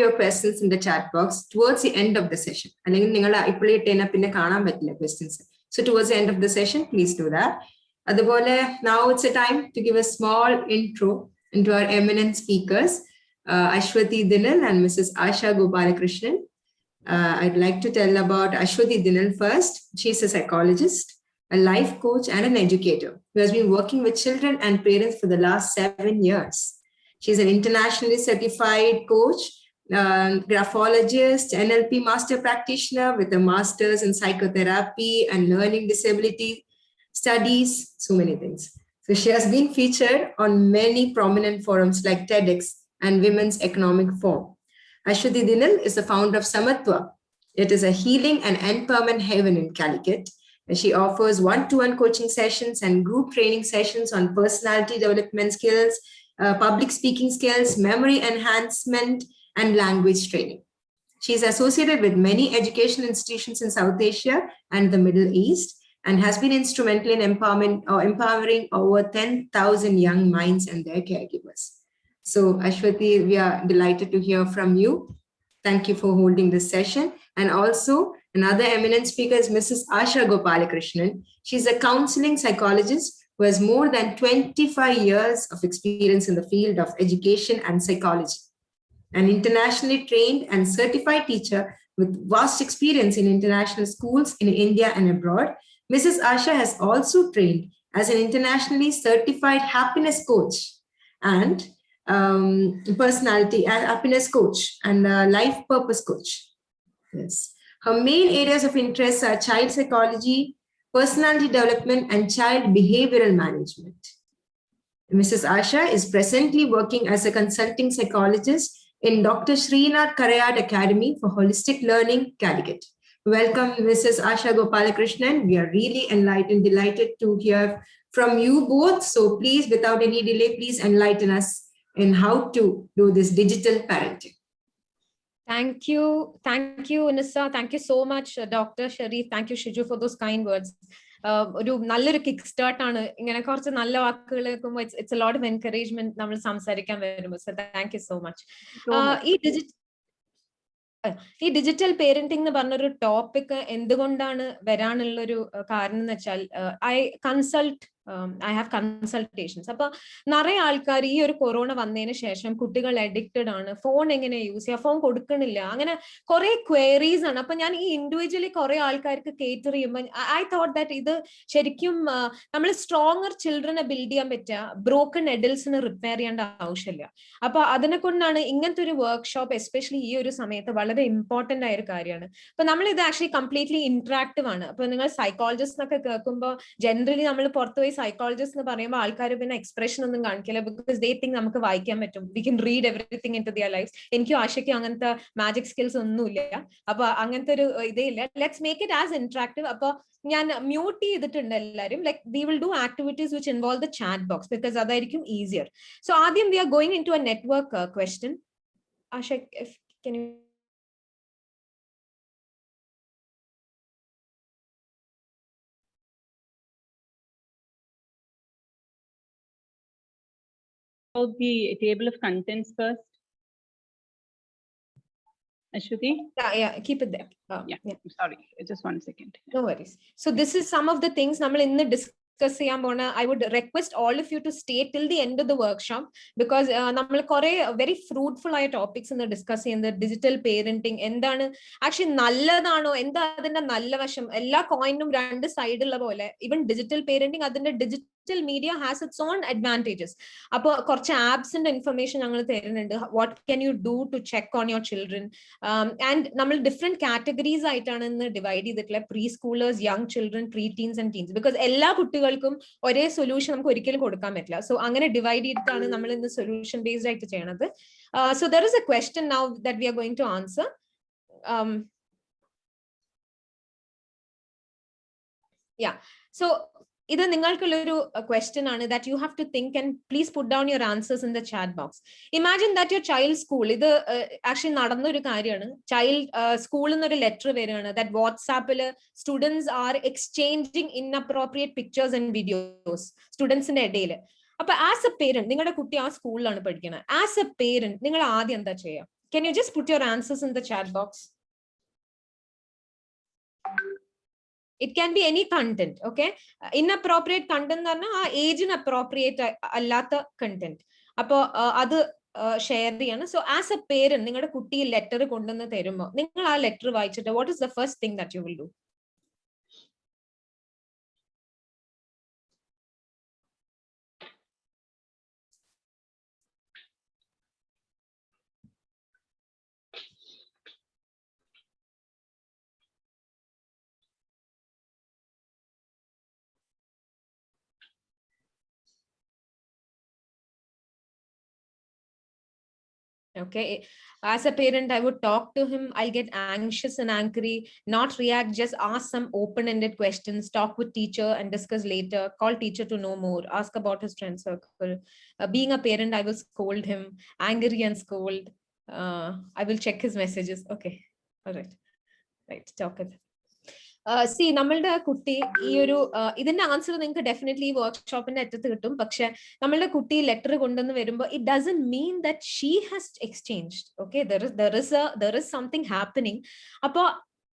your questions in the chat box towards the end of the session. Questions. So towards the end of the session, please do that. Now it's a time to give a small intro into our eminent speakers, Ashwathi Dhinal and Mrs. Asha Gopalakrishnan. I'd like to tell about Ashwathi Dhinal first. She's a psychologist, a life coach, and an educator who has been working with children and parents for the last 7 years. She's an internationally certified coach, graphologist, NLP master practitioner with a master's in psychotherapy and learning disability studies, so many things. So she has been featured on many prominent forums like TEDx and Women's Economic Forum. Ashwathi Dhinal is the founder of Samatwa. It is a healing and empowerment haven in Calicut. And she offers one-to-one coaching sessions and group training sessions on personality development skills, public speaking skills, memory enhancement, and language training. She is associated with many education institutions in South Asia and the Middle East, and has been instrumental in empowering over 10,000 young minds and their caregivers. So Ashwathi, we are delighted to hear from you. Thank you for holding this session. And also another eminent speaker is Mrs. Asha Gopalakrishnan. She's a counseling psychologist who has more than 25 years of experience in the field of education and psychology. An internationally trained and certified teacher with vast experience in international schools in India and abroad, Mrs. Asha has also trained as an internationally certified happiness coach and personality and happiness coach and life purpose coach. Yes. Her main areas of interest are child psychology, personality development, and child behavioral management. Mrs. Asha is presently working as a consulting psychologist in Dr. Srinath Karayad Academy for Holistic Learning, Calicut. Welcome, Mrs. Asha Gopalakrishnan. We are really enlightened, delighted to hear from you both. So please, without any delay, please enlighten us in how to do this digital parenting. Thank you, Anissa. Thank you so much, Dr. Sharif. Thank you, Shiju, for those kind words. Nallൊരു kick start ആണ് ഇങ്ങനെ കുറച്ച് നല്ല വാക്കുകൾ കേൾക്കുമ്പോൾ it's a lot of encouragement നമ്മൾ സംസാരിക്കാൻ വരുമ്പോൾ. So thank you so much. ഈ ഡിജിറ്റൽ പേരന്റിംഗ് എന്ന് പറഞ്ഞൊരു ടോപ്പിക് എന്തുകൊണ്ടാണ് വരാനുള്ളൊരു കാരണം എന്ന് വെച്ചാൽ I have consultations. അപ്പൊ നിറയെ ആൾക്കാർ ഈ ഒരു കൊറോണ വന്നതിന് ശേഷം കുട്ടികൾ അഡിക്റ്റഡ് ആണ്, ഫോൺ എങ്ങനെ യൂസ് ചെയ്യുക, ഫോൺ കൊടുക്കണില്ല, അങ്ങനെ കുറെ ക്വയറീസ് ആണ്. അപ്പൊ ഞാൻ ഈ ഇൻഡിവിജ്വലി കുറെ ആൾക്കാർക്ക് കേറ്റർ ചെയ്യുമ്പോൾ ഐ തോട്ട് ദാറ്റ് ഇത് ശരിക്കും നമ്മൾ സ്ട്രോങ്ങർ ചിൽഡ്രനെ ബിൽഡ് ചെയ്യാൻ പറ്റുക, ബ്രോക്കൺ അഡൽസിന് റിപ്പയർ ചെയ്യേണ്ട ആവശ്യമില്ല. അപ്പൊ അതിനെ കൊണ്ടാണ് ഇങ്ങനത്തെ ഒരു വർക്ക്ഷോപ്പ് എസ്പെഷ്യലി ഈ ഒരു സമയത്ത് വളരെ ഇമ്പോർട്ടന്റ് ആയ ഒരു കാര്യമാണ്. അപ്പൊ നമ്മൾ ഇത് ആക്ച്വലി കംപ്ലീറ്റ്ലി ഇന്ററാക്റ്റീവ് ആണ്. അപ്പൊ നിങ്ങൾ സൈക്കോളജിസ്റ്റ് എന്നൊക്കെ കേൾക്കുമ്പോൾ ജനറലി നമ്മൾ പുറത്തുപോയി സൈക്കോളജിസ്റ്റ് എന്ന് പറയുമ്പോൾ ആൾക്കാർ പിന്നെ എക്സ്പ്രഷൻ ഒന്നും കാണിക്കില്ല, ബിക്കോസ് ദേ തിങ്ക് നമുക്ക് വായിക്കാൻ പറ്റും, we can read everything into their life. എനിക്കും ആശയ്ക്കും അങ്ങനത്തെ മാജിക് സ്കിൽസ് ഒന്നുമില്ല, അപ്പൊ അങ്ങനത്തെ ഒരു ഇതേ ഇല്ല. Let's make it as interactive. അപ്പൊ ഞാൻ മ്യൂട്ട് ചെയ്തിട്ടുണ്ട് എല്ലാവരും. Like we will do activities which involve the chat box because അതായിരിക്കും ഈസിയർ. സോ ആദ്യം we are going into a network question. Asha, can you the table of contents first, Ashwathi? Yeah, keep it there. Yeah. Sorry, just 1 second. No worries. So this is some of the things നമ്മൾ ഇന്ന് discuss ചെയ്യാൻ പോണ. I would request all of you to stay till the end of the workshop because നമ്മൾ കുറെ very fruitful ആയ topics ഇന്ന് discuss ചെയ്യുന്നത്. Digital parenting എന്താണ്, ആക്ച്വലി നല്ലതാണോ, എന്താ അതിന്റെ നല്ല വശം, എല്ലാ കോയിനും രണ്ട് സൈഡ് ഉള്ള പോലെ ഈവൻ ഡിജിറ്റൽ പേരന്റിങ് അതിന്റെ digital media has its own advantages. അപ്പോൾ കുറച്ച് ആപ്സിന്റെ ഇൻഫർമേഷൻ ഞങ്ങൾ തരുന്നുണ്ട്. What can you do to check on your children and നമ്മൾ ഡിഫറെന്റ് കാറ്റഗറീസ് ആയിട്ടാണ് ഇന്ന് ഡിവൈഡ് ചെയ്തിട്ടുള്ള. Preschoolers, young children, preteens and teens. Because എല്ലാ കുട്ടികൾക്കും ഒരേ സൊല്യൂഷൻ നമുക്ക് ഒരിക്കലും കൊടുക്കാൻ പറ്റില്ല. സോ അങ്ങനെ ഡിവൈഡ് ചെയ്തിട്ടാണ് നമ്മൾ ഇന്ന് സൊല്യൂഷൻ ബേസ്ഡ് ആയിട്ട് ചെയ്യണത്. So there is a question now that we are going to answer. So ഇത് നിങ്ങൾക്കുള്ളൊരു ക്വസ്റ്റ്യൻ ആണ് that you have to think and please put down your answers in the chat box. Imagine that your child school, ഇത് actually നടന്നൊരു കാര്യമാണ്. Child സ്കൂളിൽ നിന്നൊരു letter വരികയാണ് that വാട്സാപ്പിൽ students are exchanging inappropriate pictures and videos സ്റ്റുഡൻസിന്റെ ഇടയിൽ. അപ്പൊ ആസ് എ പേരന്റ്, നിങ്ങളുടെ കുട്ടി ആ സ്കൂളിലാണ് പഠിക്കുന്നത്, ആസ് എ പേരന്റ് നിങ്ങൾ ആദ്യം എന്താ ചെയ്യുക? Can you just put your answers in the chat box? It can be any content, okay? Inappropriate content എന്ന് പറഞ്ഞാൽ ആ ഏജിന് അപ്രോപ്രിയേറ്റ് അല്ലാത്ത കണ്ടന്റ്. അപ്പോൾ അത് ഷെയർ ചെയ്യാണ്. സോ ആസ് എ പേരന്റ് നിങ്ങളുടെ കുട്ടി ലെറ്റർ കൊണ്ടുവന്ന് തരുമ്പോൾ നിങ്ങൾ ആ ലെറ്റർ വായിച്ചിട്ട് what is the first thing that you will do? Okay, as a parent, I would talk to him. I'll get anxious and angry, not react, just ask some open-ended questions, talk with teacher and discuss later, call teacher to know more, ask about his friend circle. Being a parent, I will scold him, angry and scold. I will check his messages. Okay, all right, talk with him. C നമ്മളുടെ കുട്ടി ഈ ഒരു ഇതിന്റെ answer നിങ്ങൾക്ക് definitely ഈ വർക്ക്ഷോപ്പിന്റെ അറ്റത്ത് കിട്ടും. പക്ഷെ നമ്മളുടെ കുട്ടി ലെറ്റർ കൊണ്ടുവന്ന് വരുമ്പോൾ it doesn't mean that she has exchanged. Okay, there is something happening. അപ്പോ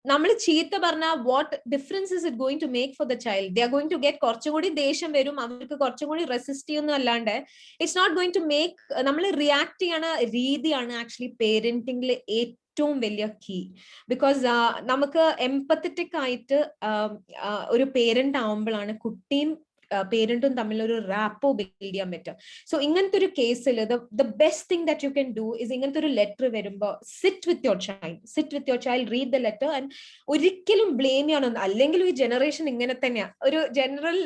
നമ്മൾ ചീത്ത പറഞ്ഞാൽ what difference is it going to make for the child? They are going to get കുറച്ചും കൂടി ദേഷ്യം വരും, അവർക്ക് കുറച്ചും കൂടി റെസിസ്റ്റ് ചെയ്യുന്നു. അല്ലാണ്ട് it's not going to make. നമ്മൾ റിയാക്ട് ചെയ്യണ രീതിയാണ് ആക്ച്വലി പേരന്റിംഗിൽ ഏറ്റവും വലിയ കീ. ബിക്കോസ് നമുക്ക് എംപത്തറ്റിക് ആയിട്ട് ഒരു പേരന്റ് ആവുമ്പോഴാണ് കുട്ടിയും പേരന്റും തമ്മിൽ ഒരു റാപ്പോ ബിൽഡ് ചെയ്യാൻ പറ്റുക. സോ ഇങ്ങനത്തെ ഒരു കേസിൽ the best thing that you can do is ഇങ്ങനത്തെ ഒരു ലെറ്റർ വരുമ്പോൾ sit with your child, read the letter and ഒരിക്കലും ബ്ലെയിം ചെയ്യണമെന്ന്. അല്ലെങ്കിൽ ഈ ജനറേഷൻ ഇങ്ങനെ തന്നെയാ. ഒരു ജനറൽ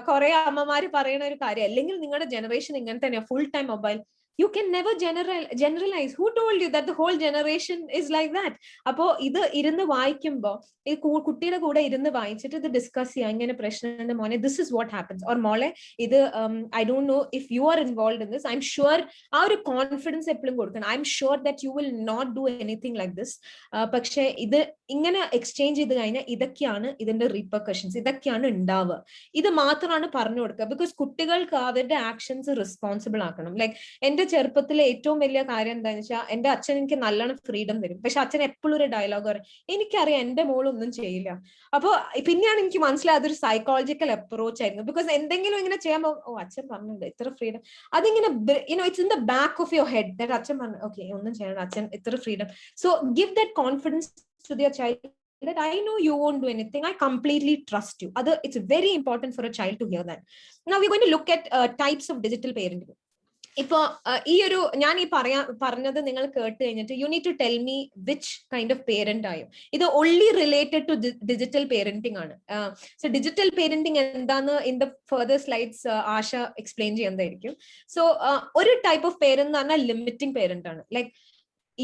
കുറെ അമ്മമാര് പറയുന്ന ഒരു കാര്യം, അല്ലെങ്കിൽ നിങ്ങളുടെ ജനറേഷൻ ഇങ്ങനെ തന്നെയാ, full time mobile. You can never generalize. Who told you that the whole generation is like that? അപ്പോ ഇത് ഇരുന്ന് വായിക്കുമ്പോ ഈ കുട്ടിയുടെ കൂടെ ഇരുന്ന് വായിച്ചിട്ട് ഇത് ഡിസ്കസ് ചെയ്യാം. ഇങ്ങനെ പ്രശ്നമുണ്ട് മോനെ, this is what happens, or മോളെ ഇത് I don't know if you are involve in this. I am sure ആ ഒരു കോൺഫിഡൻസ് എപ്പോഴും കൊടുക്കണം. I am sure that you will not do anything like this. പക്ഷെ ഇത് ഇങ്ങനെ എക്സ്ചേഞ്ച് ചെയ്ത് കഴിഞ്ഞാൽ ഇതൊക്കെയാണ് ഇതിന്റെ റീപർക്കഷൻസ്, ഇതൊക്കെയാണ് ഉണ്ടാവുക. ഇത് മാത്രമാണ് പറഞ്ഞു കൊടുക്കുക. ബിക്കോസ് കുട്ടികൾക്ക് അവരുടെ ആക്ഷൻസ് റെസ്പോൺസിബിൾ ആക്കണം. ലൈക്ക് എന്റെ ചെറുപ്പത്തിലെ ഏറ്റവും വലിയ കാര്യം എന്താണെന്ന് വെച്ചാൽ എന്റെ അച്ഛൻ എനിക്ക് നല്ലോണം ഫ്രീഡം തരും. പക്ഷെ അച്ഛൻ എപ്പോഴും ഒരു ഡയലോഗ് പറയും, എനിക്കറിയാം എന്റെ മോളൊന്നും ചെയ്യില്ല. അപ്പൊ പിന്നെയാണ് എനിക്ക് മനസ്സിലായത് അതൊരു സൈക്കോളജിക്കൽ അപ്രോച്ച് ആയിരുന്നു. ബിക്കോസ് എന്തെങ്കിലും ഇങ്ങനെ ചെയ്യുമ്പോൾ ഓ അച്ഛൻ പറഞ്ഞിട്ടുണ്ട് ഇത്ര ഫ്രീഡം, അതിങ്ങനെ it's in the back of your head that അച്ഛൻ പറഞ്ഞു ഓക്കെ ഒന്നും ചെയ്യണം, അച്ഛൻ ഇത്ര freedom. So give that confidence to their child that I know you won't do anything, I completely trust you. It's very important for a child to hear that. Now we're going to look at types of digital parenting. ഇപ്പൊ ഈ ഒരു ഞാൻ ഈ പറഞ്ഞത് നിങ്ങൾ കേട്ട് കഴിഞ്ഞിട്ട് you need to tell me which kind of parent ആയും. ഇത് only related to digital parenting ആണ്. സോ ഡിജിറ്റൽ പേരന്റിംഗ് എന്താന്ന് in the further slides Asha explain ചെയ്യുന്നതായിരിക്കും. സോ ഒരു ടൈപ്പ് ഓഫ് പേരന്റ് എന്ന് പറഞ്ഞാൽ ലിമിറ്റിംഗ് പേരന്റ് ആണ്. ലൈക്ക്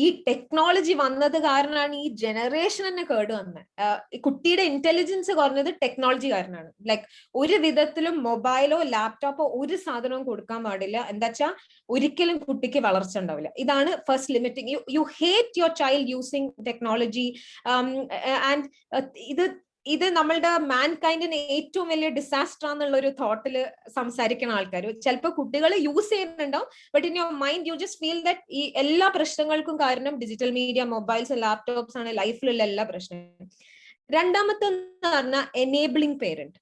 ഈ ടെക്നോളജി വന്നത് കാരണമാണ് ഈ ജനറേഷൻ തന്നെ കേട് വന്നത്. കുട്ടിയുടെ ഇന്റലിജൻസ് കുറഞ്ഞത് ടെക്നോളജി കാരണമാണ്. ലൈക്ക് ഒരു വിധത്തിലും മൊബൈലോ ലാപ്ടോപ്പോ ഒരു സാധനവും കൊടുക്കാൻ പാടില്ല. എന്താ വെച്ചാൽ ഒരിക്കലും കുട്ടിക്ക് വളർച്ച ഉണ്ടാവില്ല. ഇതാണ് first limiting. U hate your child using technology and ഇത് നമ്മളുടെ മാൻ കൈൻഡിന് ഏറ്റവും വലിയ ഡിസാസ്റ്റർ എന്നുള്ള ഒരു തോട്ടില് സംസാരിക്കുന്ന ആൾക്കാർ. ചിലപ്പോൾ കുട്ടികൾ യൂസ് ചെയ്യുന്നുണ്ടാവും, but in your mind you just feel that ഈ എല്ലാ പ്രശ്നങ്ങൾക്കും കാരണം ഡിജിറ്റൽ മീഡിയ, മൊബൈൽസ്, ലാപ്ടോപ്സ് ആണ് ലൈഫിലുള്ള എല്ലാ പ്രശ്നങ്ങളും. രണ്ടാമത്തെ പറഞ്ഞാൽ എനേബിളിംഗ് പേരന്റ്.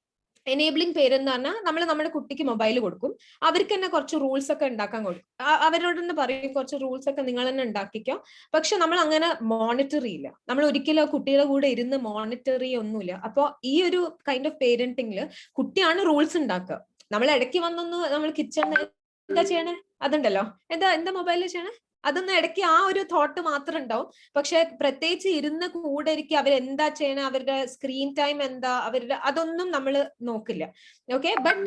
എനേബിളിംഗ് പേരന്റ് എന്ന് പറഞ്ഞാൽ നമ്മൾ നമ്മുടെ കുട്ടിക്ക് മൊബൈൽ കൊടുക്കും, അവർക്ക് തന്നെ കുറച്ച് റൂൾസ് ഒക്കെ ഉണ്ടാക്കാൻ കൊടുക്കും. അവരോട് തന്നെ പറയും കുറച്ച് റൂൾസ് ഒക്കെ നിങ്ങൾ തന്നെ ഉണ്ടാക്കിക്കോ. പക്ഷെ നമ്മൾ അങ്ങനെ മോണിറ്റർ ചെയ്യില്ല. നമ്മൾ ഒരിക്കലും കുട്ടിയുടെ കൂടെ ഇരുന്ന് മോണിറ്റർ ചെയ്യൊന്നുമില്ല. അപ്പൊ ഈ ഒരു കൈൻഡ് ഓഫ് പേരന്റിംഗില് കുട്ടിയാണ് റൂൾസ് ഉണ്ടാക്കുക. നമ്മൾ ഇടയ്ക്ക് വന്നൊന്ന് നമ്മൾ കിച്ചണിൽ എന്താ ചെയ്യണേ അതുണ്ടല്ലോ, എന്താ മൊബൈലിൽ ചെയ്യണേ അതൊന്നും ഇടയ്ക്ക് ആ ഒരു തോട്ട് മാത്രം ഉണ്ടാവും. പക്ഷെ പ്രത്യേകിച്ച് ഇരുന്ന് കൂടെ ഇരിക്കുക, അവരെന്താ ചെയ്യണേ, അവരുടെ സ്ക്രീൻ ടൈം എന്താ, അവരുടെ അതൊന്നും നമ്മൾ നോക്കില്ല. ഓക്കെ, ബട്ട്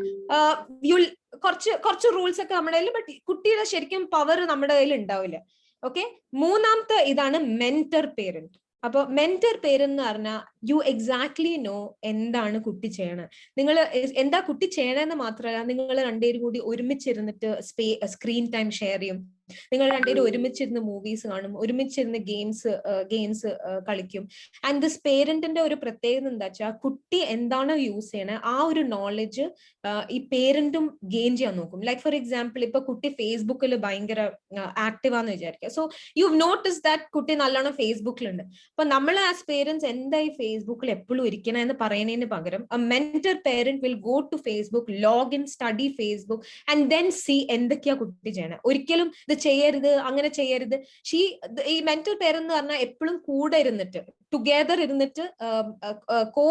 കുറച്ച് റൂൾസ് ഒക്കെ നമ്മുടെ കയ്യിൽ, ബട്ട് കുട്ടിയുടെ ശരിക്കും പവർ നമ്മുടെ കയ്യിൽ ഉണ്ടാവില്ല. ഓക്കെ, മൂന്നാമത്തെ ഇതാണ് മെന്റർ പേരന്റ്. അപ്പൊ മെന്റർ പേരെന്ന് പറഞ്ഞാൽ യു എക്സാക്ട്ലി നോ എന്താണ് കുട്ടി ചെയ്യണത്. നിങ്ങൾ എന്താ കുട്ടി ചെയ്യണമെന്ന് മാത്രമല്ല, നിങ്ങൾ രണ്ടുപേരും കൂടി ഒരുമിച്ചിരുന്നിട്ട് സ്ക്രീൻ ടൈം ഷെയർ ചെയ്യും. നിങ്ങൾ രണ്ടുപേരും ഒരുമിച്ചിരുന്ന് മൂവീസ് കാണും, ഒരുമിച്ചിരുന്ന് ഗെയിംസ് കളിക്കും. ആൻഡ് ദിസ് പേരന്റിന്റെ ഒരു പ്രത്യേകത എന്താ വെച്ചാൽ കുട്ടി എന്താണോ യൂസ് ചെയ്യണേ ആ ഒരു നോളജ് ഈ പേരന്റും ഗെയിൻ ചെയ്യാൻ നോക്കും. ലൈക്ക് ഫോർ എക്സാമ്പിൾ, ഇപ്പൊ കുട്ടി ഫേസ്ബുക്കിൽ ഭയങ്കര ആക്റ്റീവ് ആണെന്ന് വിചാരിക്കുക. സോ യു നോട്ടീസ് ദാറ്റ് കുട്ടി നല്ലോണം ഫേസ്ബുക്കിലുണ്ട്. അപ്പൊ നമ്മൾ ആസ് പേരന്റ്സ് എന്തായി ഫേസ്ബുക്കിൽ എപ്പോഴും ഇരിക്കണം എന്ന് പറയുന്നതിന് പകരം mentor parent will go to Facebook, log in, study Facebook and then see എന്തൊക്കെയാ കുട്ടി ചെയ്യണേ. ഒരിക്കലും ഇത് ചെയ്യരുത്, അങ്ങനെ ചെയ്യരുത്. ഈ മെന്റൽ പേരന്റ് എന്ന് പറഞ്ഞാൽ എപ്പോഴും കൂടെ ഇരുന്നിട്ട് ടുഗെദർ ഇരുന്നിട്ട് കോ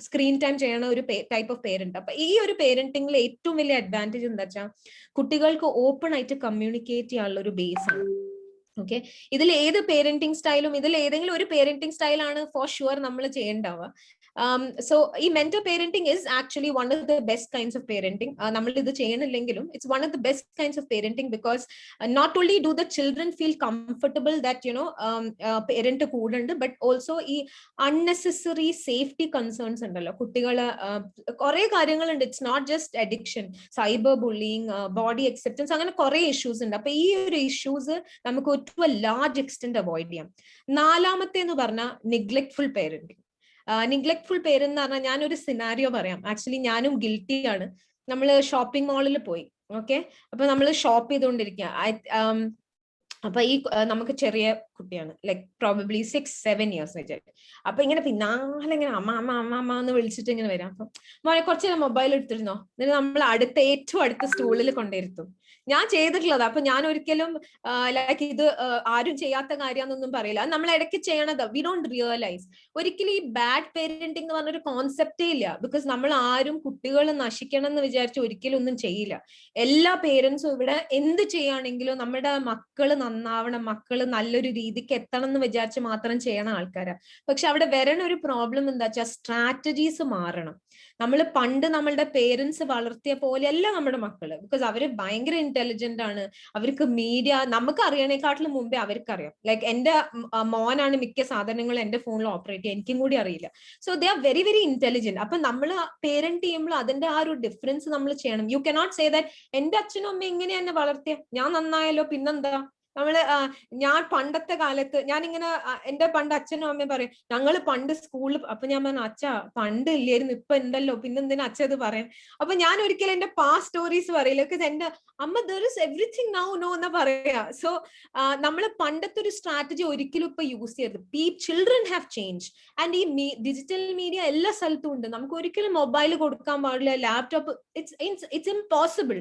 സ്ക്രീൻ ടൈം ചെയ്യണ ഒരു ടൈപ്പ് ഓഫ് പേരന്റ്. അപ്പൊ ഈ ഒരു പേരന്റിംഗിൽ ഏറ്റവും വലിയ അഡ്വാൻറ്റേജ് എന്താ വെച്ചാൽ കുട്ടികൾക്ക് ഓപ്പൺ ആയിട്ട് കമ്മ്യൂണിക്കേറ്റ് ചെയ്യാനുള്ള ഒരു ബേസ് ആണ്. ഓക്കെ, ഇതിൽ ഏത് പേരന്റിംഗ് സ്റ്റൈലും ഇതിൽ ഏതെങ്കിലും ഒരു പേരന്റിംഗ് സ്റ്റൈലാണ് ഫോർ ഷുവർ നമ്മൾ ചെയ്യേണ്ടാവുക. സോ ഈ mentor parenting is actually one of the best kinds of parenting. നമ്മൾ ഇത് ചെയ്യണില്ലെങ്കിലും it's one of the best kinds of parenting because not only do the children feel comfortable that parent കൂടെ ഉണ്ട്, but also ഈ unnecessary safety concerns ഉണ്ടല്ലോ കുട്ടികള് കുറെ കാര്യങ്ങളുണ്ട്. It's not just addiction, cyber bullying, body acceptance, അങ്ങനെ കുറെ issues ഉണ്ട്. അപ്പൊ ഈ ഒരു ഇഷ്യൂസ് നമുക്ക് to A large extent avoid ചെയ്യാം. നാലാമത്തെ എന്ന് പറഞ്ഞാൽ നെഗ്ലെക്ട്ഫുൾ പേരന്റിങ്. നെഗ്ലെക്ട്ഫുൾ പേരന്റ് എന്ന് പറഞ്ഞാൽ ഞാനൊരു സിനാരിയോ പറയാം. ആക്ച്വലി ഞാനും ഗിൽറ്റി ആണ്. നമ്മൾ ഷോപ്പിംഗ് മാളിൽ പോയി, ഓക്കെ, അപ്പൊ നമ്മൾ ഷോപ്പ് ചെയ്തുകൊണ്ടിരിക്കുക. അപ്പൊ ഈ നമുക്ക് ചെറിയ കുട്ടിയാണ്, ലൈക് പ്രോബബ്ലി 6-7 years വിചാരിക്കും. അപ്പൊ ഇങ്ങനെ പിന്നാലെ ഇങ്ങനെ അമ്മ അമ്മ അമ്മ അമ്മ എന്ന് വിളിച്ചിട്ട് ഇങ്ങനെ വരാം. അപ്പൊ മോനെ കുറച്ച് നേരം മൊബൈൽ എടുത്തിരുന്നോ, എന്നിട്ട് നമ്മൾ ഏറ്റവും അടുത്ത സ്റ്റൂളിൽ കൊണ്ടിരുത്തും. ഞാൻ ചെയ്തിട്ടുള്ളത്. അപ്പൊ ഞാൻ ഒരിക്കലും ലൈക്ക് ഇത് ആരും ചെയ്യാത്ത കാര്യമാണെന്നൊന്നും പറയില്ല. നമ്മൾ ഇടയ്ക്ക് ചെയ്യണത് വി ഡോണ്ട് റിയലൈസ്. ഒരിക്കലും ഈ ബാഡ് പേരന്റിംഗ് എന്ന് പറഞ്ഞൊരു കോൺസെപ്റ്റേ ഇല്ല. ബിക്കോസ് നമ്മൾ ആരും കുട്ടികൾ നശിക്കണം എന്ന് വിചാരിച്ച് ഒരിക്കലും ഒന്നും ചെയ്യില്ല. എല്ലാ പേരൻസും ഇവിടെ എന്ത് ചെയ്യുകയാണെങ്കിലും നമ്മുടെ മക്കള് നന്നാവണം, മക്കള് നല്ലൊരു രീതിക്ക് എത്തണം എന്ന് വിചാരിച്ച് മാത്രം ചെയ്യണ ആൾക്കാരാ. പക്ഷെ അവിടെ വരണ ഒരു പ്രോബ്ലം എന്താ വെച്ചാൽ സ്ട്രാറ്റജീസ് മാറണം. നമ്മൾ പണ്ട് നമ്മളുടെ പേരൻസ് വളർത്തിയ പോലെയല്ല നമ്മുടെ മക്കള്. ബിക്കോസ് അവര് ഭയങ്കര ഇന്റലിജന്റ് ആണ്. അവർക്ക് മീഡിയ നമുക്ക് അറിയണേക്കാട്ടിലും മുമ്പേ അവർക്കറിയാം. ലൈക്ക് എന്റെ മോനാണ് മിക്ക സാധനങ്ങളും എന്റെ ഫോണിൽ ഓപ്പറേറ്റ് ചെയ്യുക, എനിക്കും കൂടി അറിയില്ല. So they are very very intelligent. അപ്പൊ നമ്മൾ പേരന്റ് ചെയ്യുമ്പോൾ അതിന്റെ ആ ഒരു ഡിഫറൻസ് നമ്മൾ ചെയ്യണം. യു കനോട്ട് സേ ദാറ്റ് എന്റെ അച്ഛനും അമ്മ ഇങ്ങനെ എന്നെ വളർത്തിയ ഞാൻ നന്നായല്ലോ പിന്നെന്താ. ഞാൻ പണ്ടത്തെ കാലത്ത് ഞാനിങ്ങനെ എന്റെ പണ്ട് അച്ഛനും അമ്മയും പറയും ഞങ്ങള് പണ്ട് സ്കൂളിൽ, അപ്പൊ ഞാൻ പറഞ്ഞു അച്ഛാ പണ്ട് ഇല്ലായിരുന്നു ഇപ്പൊ ഉണ്ടല്ലോ പിന്നെന്തിനാ അച്ഛ ഇത് പറയാൻ. അപ്പൊ ഞാൻ ഒരിക്കലും എന്റെ പാസ്റ്റ് സ്റ്റോറീസ് പറയില്ല. ബിക്കോസ് എന്റെ അമ്മ there is everything now no എന്നാ പറയാ. സോ നമ്മള് പണ്ടത്തെ ഒരു സ്ട്രാറ്റജി ഒരിക്കലും ഇപ്പൊ യൂസ് ചെയ്യരുത്. ചിൽഡ്രൻ ഹാവ് ചേഞ്ച് ആൻഡ് ഈ ഡിജിറ്റൽ മീഡിയ എല്ലാ സ്ഥലത്തും ഉണ്ട്. നമുക്ക് ഒരിക്കലും മൊബൈൽ കൊടുക്കാൻ പാടില്ല, ലാപ്ടോപ്പ്. It's impossible.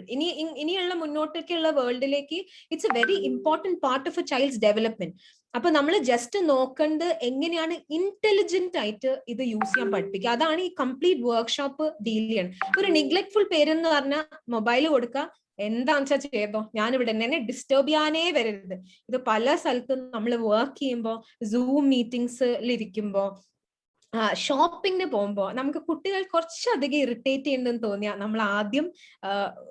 ഇനിയുള്ള മുന്നോട്ടേക്കുള്ള വേൾഡിലേക്ക് it's a very important part of a child's development. അപ്പൊ നമ്മൾ ജസ്റ്റ് നോക്കേണ്ടത് എങ്ങനെയാണ് ഇന്റലിജന്റ് ആയിട്ട് ഇത് യൂസ് ചെയ്യാൻ പഠിപ്പിക്കുക. അതാണ് ഈ കംപ്ലീറ്റ് വർക്ക്ഷോപ്പ് ഡീൽ ചെയ്യണം. ഒരു നെഗ്ലെക്ട്ഫുൾ പേരന്റ് എന്ന് പറഞ്ഞാൽ മൊബൈൽ കൊടുക്കുക, എന്താണെന്ന് വെച്ചാൽ ചെയ്തോ, ഞാനിവിടെ എന്നെ ഡിസ്റ്റർബ് ചെയ്യാനേ വരരുത്. ഇത് പല സ്ഥലത്തും നമ്മൾ വർക്ക് ചെയ്യുമ്പോൾ, സൂം മീറ്റിംഗ്സിൽ ഇരിക്കുമ്പോ, ഷോപ്പിങ്ങിന് പോകുമ്പോ നമുക്ക് കുട്ടികൾ കുറച്ചധികം ഇറിറ്റേറ്റ് ചെയ്യുന്നുണ്ടെന്ന് തോന്നിയാൽ നമ്മൾ ആദ്യം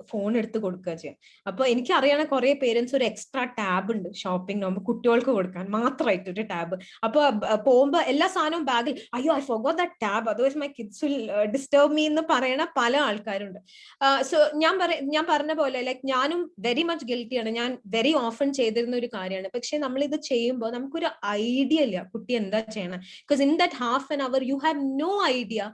ഫോൺ എടുത്ത് കൊടുക്കുക ചെയ്യാം. അപ്പൊ എനിക്കറിയണ കുറെ പേരൻസ് ഒരു എക്സ്ട്രാ ടാബ് ഉണ്ട് ഷോപ്പിംഗ് ആകുമ്പോൾ കുട്ടികൾക്ക് കൊടുക്കാൻ മാത്രമായിട്ട് ഒരു ടാബ്. അപ്പൊ പോകുമ്പോ എല്ലാ സാധനവും ബാഗിൽ, അയ്യോ I forgot that tab otherwise my kids will disturb me എന്ന് പറയണ പല ആൾക്കാരുണ്ട്. സോ ഞാൻ പറഞ്ഞ പോലെ ലൈക്ക് ഞാനും വെരി മച്ച് ഗിൽറ്റിയാണ്. ഞാൻ വെരി ഓഫൺ ചെയ്തിരുന്ന ഒരു കാര്യമാണ്. പക്ഷെ നമ്മൾ ഇത് ചെയ്യുമ്പോൾ നമുക്കൊരു ഐഡിയ ഇല്ല കുട്ടി എന്താ ചെയ്യണം. Because in that half an our you have no idea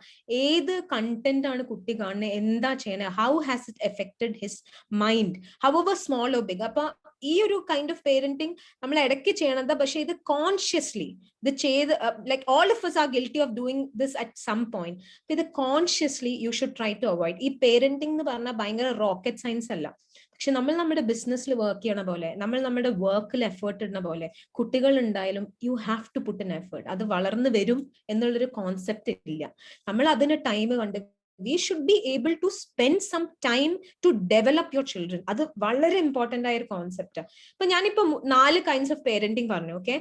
ഏത് കണ്ടന്റ് ആണ് കുട്ടി കാണുന്നത്, എന്താ ചെയ്യണത്, how has it affected his mind, however small or big. അപ്പൊ ഈ ഒരു കൈൻഡ് ഓഫ് പേരന്റിങ് നമ്മൾ ഇടയ്ക്ക് ചെയ്യണത്. പക്ഷെ ഇത് കോൺഷ്യസ്ലി ഇത് ചെയ്ത് like all of us are guilty of doing this at some point. ഇത് consciously you should try to avoid. ഈ പേരന്റിംഗ് എന്ന് പറഞ്ഞാൽ ഭയങ്കര റോക്കറ്റ് സയൻസ് അല്ല. പക്ഷെ നമ്മൾ നമ്മുടെ ബിസിനസ്സിൽ വർക്ക് ചെയ്യണ പോലെ, നമ്മൾ നമ്മുടെ വർക്കിൽ എഫേർട്ട് ഇടുന്ന പോലെ കുട്ടികൾ ഉണ്ടായാലും you have to put an effort. അത് വളർന്നു വരും എന്നുള്ളൊരു കോൺസെപ്റ്റ് ഇല്ല. നമ്മൾ അതിന് ടൈം കണ്ട് we should be able to spend some time to develop your children. അത് വളരെ ഇമ്പോർട്ടന്റ് ആയ ഒരു കോൺസെപ്റ്റ്. അപ്പൊ ഞാനിപ്പോ 4 kinds of parenting പറഞ്ഞു. Okay,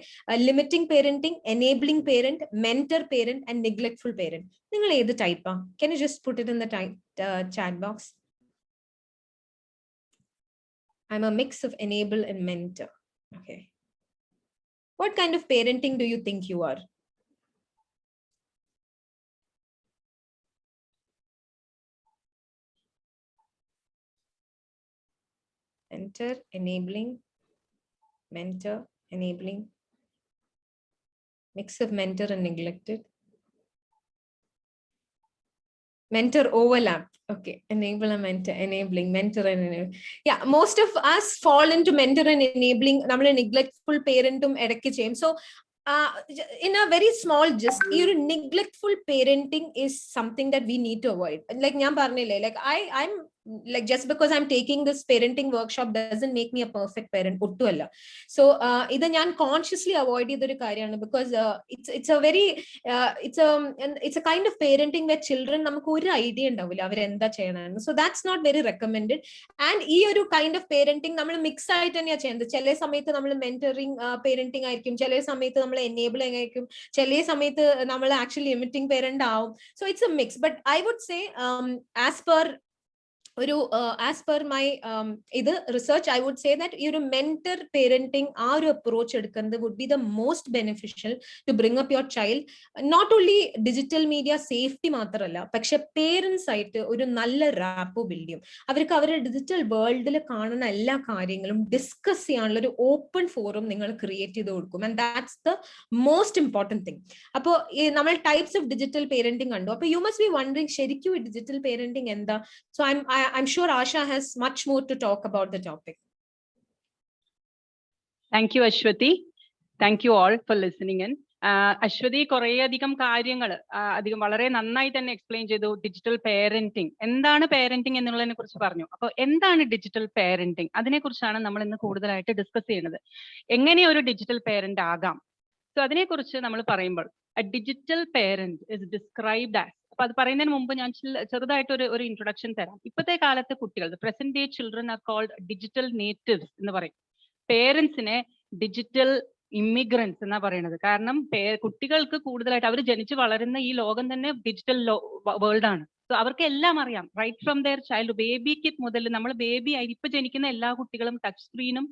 limiting parenting, enabling parent, mentor parent and neglectful parent. നിങ്ങൾ ഏത് ടൈപ്പാ? Can you just put it in the chat box? I'm a mix of enable and mentor. Okay. What kind of parenting do you think you are? Mentor, enabling, mentor, enabling, mix of mentor and neglected. Mentor overlap. Okay, enable and mentor, enabling, mentor and enabling. Yeah, most of us fall into mentor and enabling. Nammal neglectful parentum edakku cheyum. So in a very small gist, your neglectful parenting is something that we need to avoid. Like njan parnille, like I'm like, just because I'm taking this parenting workshop doesn't make me a perfect parent. Ottu alla. So idu njan consciously avoid idoru karyana, because it's a very it's a kind of parenting where children namukku oru idea undavilla avaru endha cheyananu. So that's not very recommended. And ee oru kind of parenting nammal mix aayittu thanniya cheynadu. Chele samayathu nammal mentoring parenting aayirikkum, chele samayathu nammal enabling aayirikkum, chele samayathu nammal actually imiting parent aavum. So it's a mix. But I would say as per my research, I would say that your mentor parenting or approach would be the most beneficial to bring up your child. Not only digital media safety maatralla, പക്ഷെ parents ആയിട്ട് ഒരു നല്ല rapport build ചെയ്യും. അവർക്ക് അവരുടെ digital വേൾഡിൽ കാണുന്ന എല്ലാ കാര്യങ്ങളും ഡിസ്കസ് ചെയ്യാനുള്ള ഒരു ഓപ്പൺ ഫോറം നിങ്ങൾ ക്രിയേറ്റ് ചെയ്ത് കൊടുക്കും. And that's the most important thing. അപ്പോൾ നമ്മൾ ടൈപ്സ് ഓഫ് ഡിജിറ്റൽ പേരന്റിംഗ് കണ്ടു. അപ്പോൾ യു മസ്റ്റ് ബി വണ്ടറിങ് ശരിക്കും ഈ ഡിജിറ്റൽ പേരന്റിംഗ് എന്താ. So I'm sure Asha has much more to talk about the topic. Thank you, Ashwati. Thank you all for listening in. Aswathy കുറേയധികം കാര്യങ്ങൾ വളരെ നന്നായി തന്നെ എക്സ്പ്ലെയിൻ ചെയ്തു. ഡിജിറ്റൽ പേരന്റിങ് എന്താണ്, പേരന്റിങ് എന്നുള്ളതിനെ കുറിച്ച് പറഞ്ഞു. അപ്പോൾ എന്താണ് ഡിജിറ്റൽ പേരന്റിങ്, അതിനെക്കുറിച്ചാണ് നമ്മൾ ഇന്ന് കൂടുതലായിട്ട് ഡിസ്കസ് ചെയ്യുന്നത്. എങ്ങനെ ഒരു ഡിജിറ്റൽ പേരന്റ് ആകാം. സോ അതിനെക്കുറിച്ച് നമ്മൾ പറയുമ്പോൾ digital parent is described as, അപ്പൊ അത് പറയുന്നതിന് മുമ്പ് ഞാൻ ചെറുതായിട്ട് ഒരു ഇൻട്രൊഡക്ഷൻ തരാം. ഇപ്പോഴത്തെ കാലത്ത് കുട്ടികൾ, present day children are called digital natives എന്ന് പറയും. പേരൻസിനെ ഡിജിറ്റൽ ഇമ്മിഗ്രൻസ് എന്നാ പറയുന്നത്. കാരണം കുട്ടികൾക്ക് കൂടുതലായിട്ട് അവർ ജനിച്ചു വളരുന്ന ഈ ലോകം തന്നെ ഡിജിറ്റൽ വേൾഡ് ആണ്. സോ അവർക്ക് എല്ലാം അറിയാം, റൈറ്റ് ഫ്രം ദെയർ ചൈൽഡ്, ബേബിക്ക് മുതൽ. നമ്മൾ ബേബി ആയി ഇപ്പൊ ജനിക്കുന്ന എല്ലാ കുട്ടികളും ടച്ച് സ്ക്രീനും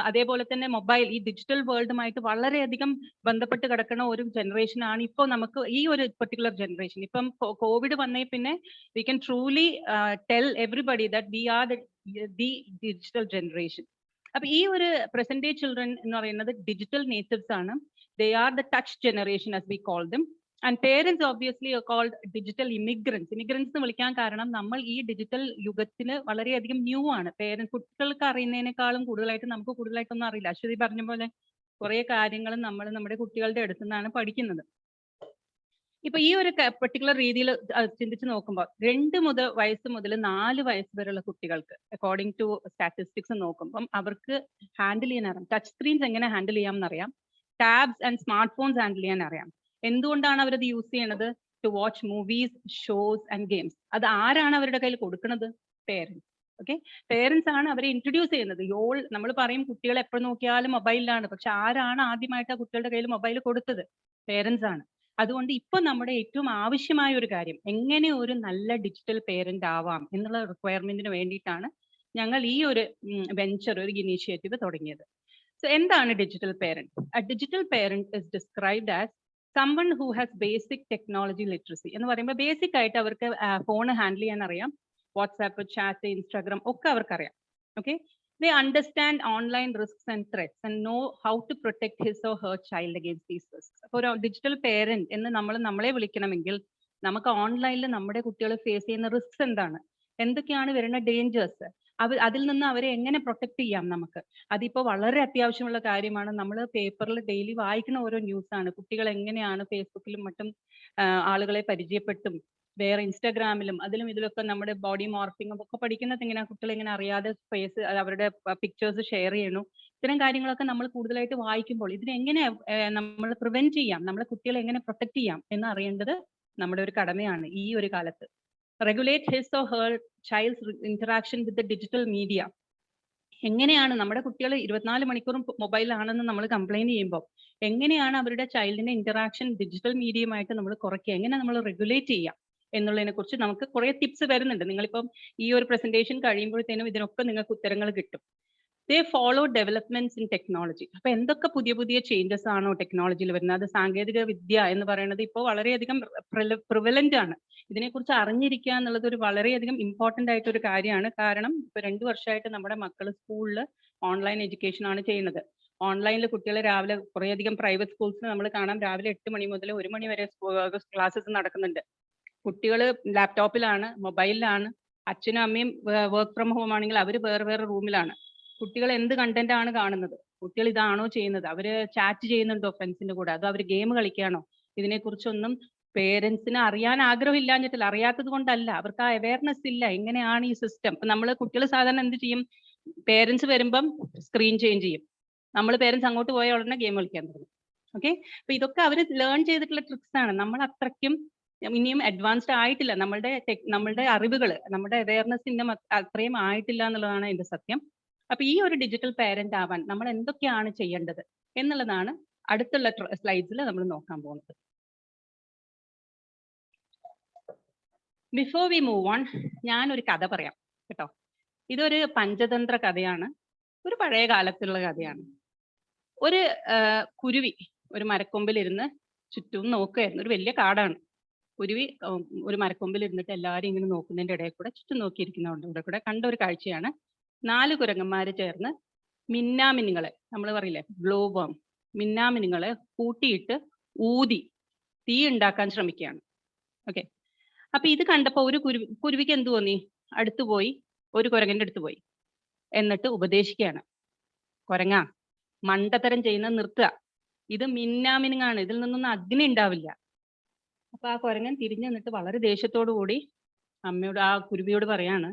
അതേപോലെ തന്നെ മൊബൈൽ, ഈ ഡിജിറ്റൽ വേൾഡുമായിട്ട് വളരെയധികം ബന്ധപ്പെട്ട് കിടക്കുന്ന ഒരു ജനറേഷൻ ആണ് ഇപ്പോൾ നമുക്ക് ഈ ഒരു പെർട്ടിക്കുലർ ജനറേഷൻ. ഇപ്പം കോവിഡ് വന്നേ പിന്നെ we can truly tell everybody that we are the digital generation. അപ്പൊ ഈ ഒരു പ്രസന്റ് ഡേ ചിൽഡ്രൻ എന്ന് പറയുന്നത് ഡിജിറ്റൽ നേറ്റീവ്സ് ആണ്. They are the touch generation as we call them. And parents obviously are called digital immigrants. Immigrants എന്ന് വിളിക്കാൻ കാരണം നമ്മൾ ഈ ഡിജിറ്റൽ യുഗത്തിന് വളരെയധികം ന്യൂ ആണ്. കുട്ടികൾക്ക് അറിയുന്നതിനേക്കാളും കൂടുതലായിട്ട് നമുക്ക് കൂടുതലായിട്ടൊന്നും അറിയില്ല. അശ്വതി പറഞ്ഞ പോലെ കുറെ കാര്യങ്ങൾ നമ്മൾ നമ്മുടെ കുട്ടികളുടെ അടുത്തു നിന്നാണ് പഠിക്കുന്നത്. ഇപ്പൊ ഈ ഒരു പെർട്ടിക്കുലർ രീതിയിൽ ചിന്തിച്ച് നോക്കുമ്പോൾ 2 വയസ്സ് മുതൽ 4 വയസ്സ് വരെയുള്ള കുട്ടികൾക്ക് അക്കോർഡിംഗ് ടു സ്റ്റാറ്റിസ്റ്റിക്സ് നോക്കുമ്പോൾ അവർക്ക് ഹാൻഡിൽ ചെയ്യാൻ അറിയാം. ടച്ച് സ്ക്രീൻസ് എങ്ങനെ ഹാൻഡിൽ ചെയ്യാമെന്നറിയാം. Tabs and smart phones handle ചെയ്യാൻ അറിയാം. എന്തുകൊണ്ടാണ് അവരത് യൂസ് ചെയ്യണത്? To watch movies, shows and games. അത് ആരാണ് അവരുടെ കയ്യിൽ കൊടുക്കുന്നത്? പേരൻസ്. ഓക്കെ, പേരൻസ് ആണ് അവരെ ഇൻട്രൊഡ്യൂസ് ചെയ്യുന്നത്. നമ്മൾ പറയും കുട്ടികൾ എപ്പോൾ നോക്കിയാലും മൊബൈലിലാണ്, പക്ഷെ ആരാണ് ആദ്യമായിട്ട് ആ കുട്ടികളുടെ കയ്യിൽ മൊബൈൽ കൊടുത്തത്? പേരൻസ് ആണ്. അതുകൊണ്ട് ഇപ്പൊ നമ്മുടെ ഏറ്റവും ആവശ്യമായ ഒരു കാര്യം, എങ്ങനെ ഒരു നല്ല ഡിജിറ്റൽ പേരന്റ് ആവാം എന്നുള്ള റിക്വയർമെന്റിന് വേണ്ടിയിട്ടാണ് ഞങ്ങൾ ഈ ഒരു വെഞ്ചർ, ഒരു ഇനീഷ്യേറ്റീവ് തുടങ്ങിയത്. സോ എന്താണ് digital parent? Digital parent is described as someone who has basic technology literacy. എന്ന് പറയുമ്പോൾ ബേസിക് ആയിട്ട് അവർക്ക് ഫോൺ ഹാൻഡിൽ ചെയ്യാൻ അറിയാം. വാട്സാപ്പ്, ചാറ്റ്, ഇൻസ്റ്റാഗ്രാം ഒക്കെ അവർക്കറിയാം. Okay, they understand online risks and threats and know how to protect his or her child against these risks. അപ്പോൾ ഒരു ഡിജിറ്റൽ പേരന്റ് എന്ന് നമ്മളെ വിളിക്കണമെങ്കിൽ നമുക്ക് ഓൺലൈനിൽ നമ്മുടെ കുട്ടികൾ ഫേസ് ചെയ്യുന്ന റിസ്ക്സ് എന്താണ്, എന്തൊക്കെയാണ് വരുന്ന ഡേഞ്ചേഴ്സ്, അതിൽ നിന്ന് അവരെ എങ്ങനെ പ്രൊട്ടക്ട് ചെയ്യാം നമുക്ക്. അതിപ്പോ വളരെ അത്യാവശ്യമുള്ള കാര്യമാണ്. നമ്മൾ പേപ്പറിൽ ഡെയിലി വായിക്കുന്ന ഓരോ ന്യൂസ് ആണ്. കുട്ടികൾ എങ്ങനെയാണ് ഫേസ്ബുക്കിലും മറ്റും ആളുകളെ പരിചയപ്പെട്ടും വേറെ ഇൻസ്റ്റാഗ്രാമിലും അതിലും ഇതിലൊക്കെ നമ്മുടെ ബോഡി മോർഫിങ്ങും ഒക്കെ പഠിക്കുന്നത് എങ്ങനെയാണ്, കുട്ടികൾ എങ്ങനെ അറിയാതെ അവരുടെ പിക്ചേഴ്സ് ഷെയർ ചെയ്യണു. ഇത്തരം കാര്യങ്ങളൊക്കെ നമ്മൾ കൂടുതലായിട്ട് വായിക്കുമ്പോൾ ഇതിനെങ്ങനെ നമ്മൾ പ്രിവെന്റ് ചെയ്യാം, നമ്മളെ കുട്ടികളെ എങ്ങനെ പ്രൊട്ടക്ട് ചെയ്യാം എന്ന് അറിയേണ്ടത് നമ്മുടെ ഒരു കടമയാണ് ഈ ഒരു കാലത്ത്. Regulate his or her child's interaction with the digital media. എങ്ങനെയാണ് നമ്മുടെ കുട്ടികൾ 24 മണിക്കൂറും മൊബൈലാണെന്ന് നമ്മൾ കംപ്ലൈന്റ് ചെയ്യുമ്പോൾ എങ്ങനെയാണ് അവരുടെ ചൈൽഡിന്റെ ഇന്ററാക്ഷൻ ഡിജിറ്റൽ മീഡിയയുമായിട്ട് നമ്മൾ കുറയ്ക്കുക, എങ്ങനെ നമ്മൾ റെഗുലേറ്റ് ചെയ്യാം എന്നുള്ളതിനെ കുറിച്ച് നമുക്ക് കുറെ ടിപ്സ് വരുന്നുണ്ട്. നിങ്ങളിപ്പം ഈ ഒരു പ്രസന്റേഷൻ കഴിയുമ്പോഴത്തേനും ഇതിനൊക്കെ നിങ്ങൾക്ക് ഉത്തരങ്ങൾ കിട്ടും. they follow developments in technology. അപ്പൊ എന്തൊക്കെ പുതിയ പുതിയ ചേഞ്ചസ് ആണോ ടെക്നോളജിയിൽ വരുന്നത്, അത് സാങ്കേതിക വിദ്യ എന്ന് പറയുന്നത് ഇപ്പോൾ വളരെയധികം പ്രിവലന്റ് ആണ്. ഇതിനെക്കുറിച്ച് അറിഞ്ഞിരിക്കുക എന്നുള്ളത് ഒരു വളരെയധികം ഇമ്പോർട്ടന്റ് ആയിട്ടൊരു കാര്യമാണ്. കാരണം ഇപ്പൊ 2 വർഷമായിട്ട് നമ്മുടെ മക്കൾ സ്കൂളിൽ ഓൺലൈൻ എഡ്യൂക്കേഷൻ ആണ് ചെയ്യുന്നത്. ഓൺലൈനിൽ കുട്ടികൾ രാവിലെ കുറേയധികം പ്രൈവറ്റ് സ്കൂൾസിൽ നമ്മൾ കാണാം, രാവിലെ 8 മണി മുതൽ 1 മണി വരെ ക്ലാസ്സസ് നടക്കുന്നുണ്ട്. കുട്ടികൾ ലാപ്ടോപ്പിലാണ്, മൊബൈലിലാണ്. അച്ഛനും അമ്മയും വർക്ക് ഫ്രം ഹോം ആണെങ്കിൽ അവർ വേറെ വേറെ റൂമിലാണ്. കുട്ടികൾ എന്ത് കണ്ടന്റ് ആണ് കാണുന്നത്, കുട്ടികൾ ഇതാണോ ചെയ്യുന്നത്, അവര് ചാറ്റ് ചെയ്യുന്നുണ്ടോ ഫ്രണ്ട്സിന്റെ കൂടെ, അതോ അവർ ഗെയിം കളിക്കുകയാണോ, ഇതിനെക്കുറിച്ചൊന്നും പേരൻസിന് അറിയാൻ ആഗ്രഹമില്ലാഞ്ഞിട്ടില്ല, അറിയാത്തത് കൊണ്ടല്ല, അവർക്ക് ആ അവയർനെസ് ഇല്ല. എങ്ങനെയാണ് ഈ സിസ്റ്റം? നമ്മൾ കുട്ടികൾ സാധാരണ എന്ത് ചെയ്യും, പേരൻസ് വരുമ്പം സ്ക്രീൻ ചേഞ്ച് ചെയ്യും, നമ്മൾ പേരൻസ് അങ്ങോട്ട് പോയ ഉടനെ ഗെയിം കളിക്കാൻ തുടങ്ങും. ഓക്കെ, അപ്പൊ ഇതൊക്കെ അവർ ലേൺ ചെയ്തിട്ടുള്ള ട്രിക്സ് ആണ്. നമ്മൾ അത്രയ്ക്കും ഇനിയും അഡ്വാൻസ്ഡ് ആയിട്ടില്ല, നമ്മളുടെ അറിവുകൾ, നമ്മുടെ അവയർനെസ് അത്രയും ആയിട്ടില്ല എന്നുള്ളതാണ് എന്റെ സത്യം. അപ്പൊ ഈ ഒരു ഡിജിറ്റൽ പേരന്റ് ആവാൻ നമ്മൾ എന്തൊക്കെയാണ് ചെയ്യേണ്ടത് എന്നുള്ളതാണ് അടുത്തുള്ള സ്ലൈഡ്സിൽ നമ്മൾ നോക്കാൻ പോകുന്നത്. ബിഫോർ വി മൂവ് ഓൺ, ഞാനൊരു കഥ പറയാം കേട്ടോ. ഇതൊരു പഞ്ചതന്ത്ര കഥയാണ്, ഒരു പഴയ കാലത്തുള്ള കഥയാണ്. ഒരു കുരുവി ഒരു മരക്കൊമ്പിലിരുന്ന് ചുറ്റും നോക്കുകയായിരുന്നു. ഒരു വലിയ കാടാണ്. കുരുവി ഒരു മരക്കൊമ്പിൽ ഇരുന്നിട്ട് എല്ലാവരും ഇങ്ങനെ നോക്കുന്നതിന്റെ ഇടയിൽ കൂടെ ചുറ്റും നോക്കിയിരിക്കുന്നതുകൊണ്ട് കൂടെ കണ്ട ഒരു കാഴ്ചയാണ് 4 കുരങ്ങന്മാര് ചേർന്ന് മിന്നാമിനുങ്ങളെ, നമ്മൾ പറയില്ലേ ഗ്ലോ ബോം, മിന്നാമിനുങ്ങളെ കൂട്ടിയിട്ട് ഊതി തീ ഉണ്ടാക്കാൻ ശ്രമിക്കുകയാണ്. ഓക്കെ, അപ്പൊ ഇത് കണ്ടപ്പോ ഒരു കുരുവിക്ക് എന്ത് തോന്നി, അടുത്ത് പോയി ഒരു കുരങ്ങന്റെ അടുത്ത് പോയി, എന്നിട്ട് ഉപദേശിക്കുകയാണ്, കുരങ്ങ മണ്ടത്തരം ചെയ്യുന്നത് നിർത്തുക, ഇത് മിന്നാമിനുങ്ങാണ്, ഇതിൽ നിന്നൊന്നും അഗ്നി ഉണ്ടാവില്ല. അപ്പൊ ആ കുരങ്ങൻ തിരിഞ്ഞു നിന്നിട്ട് വളരെ ദേഷ്യത്തോടു കൂടി അമ്മയോട്, ആ കുരുവിയോട് പറയാണ്,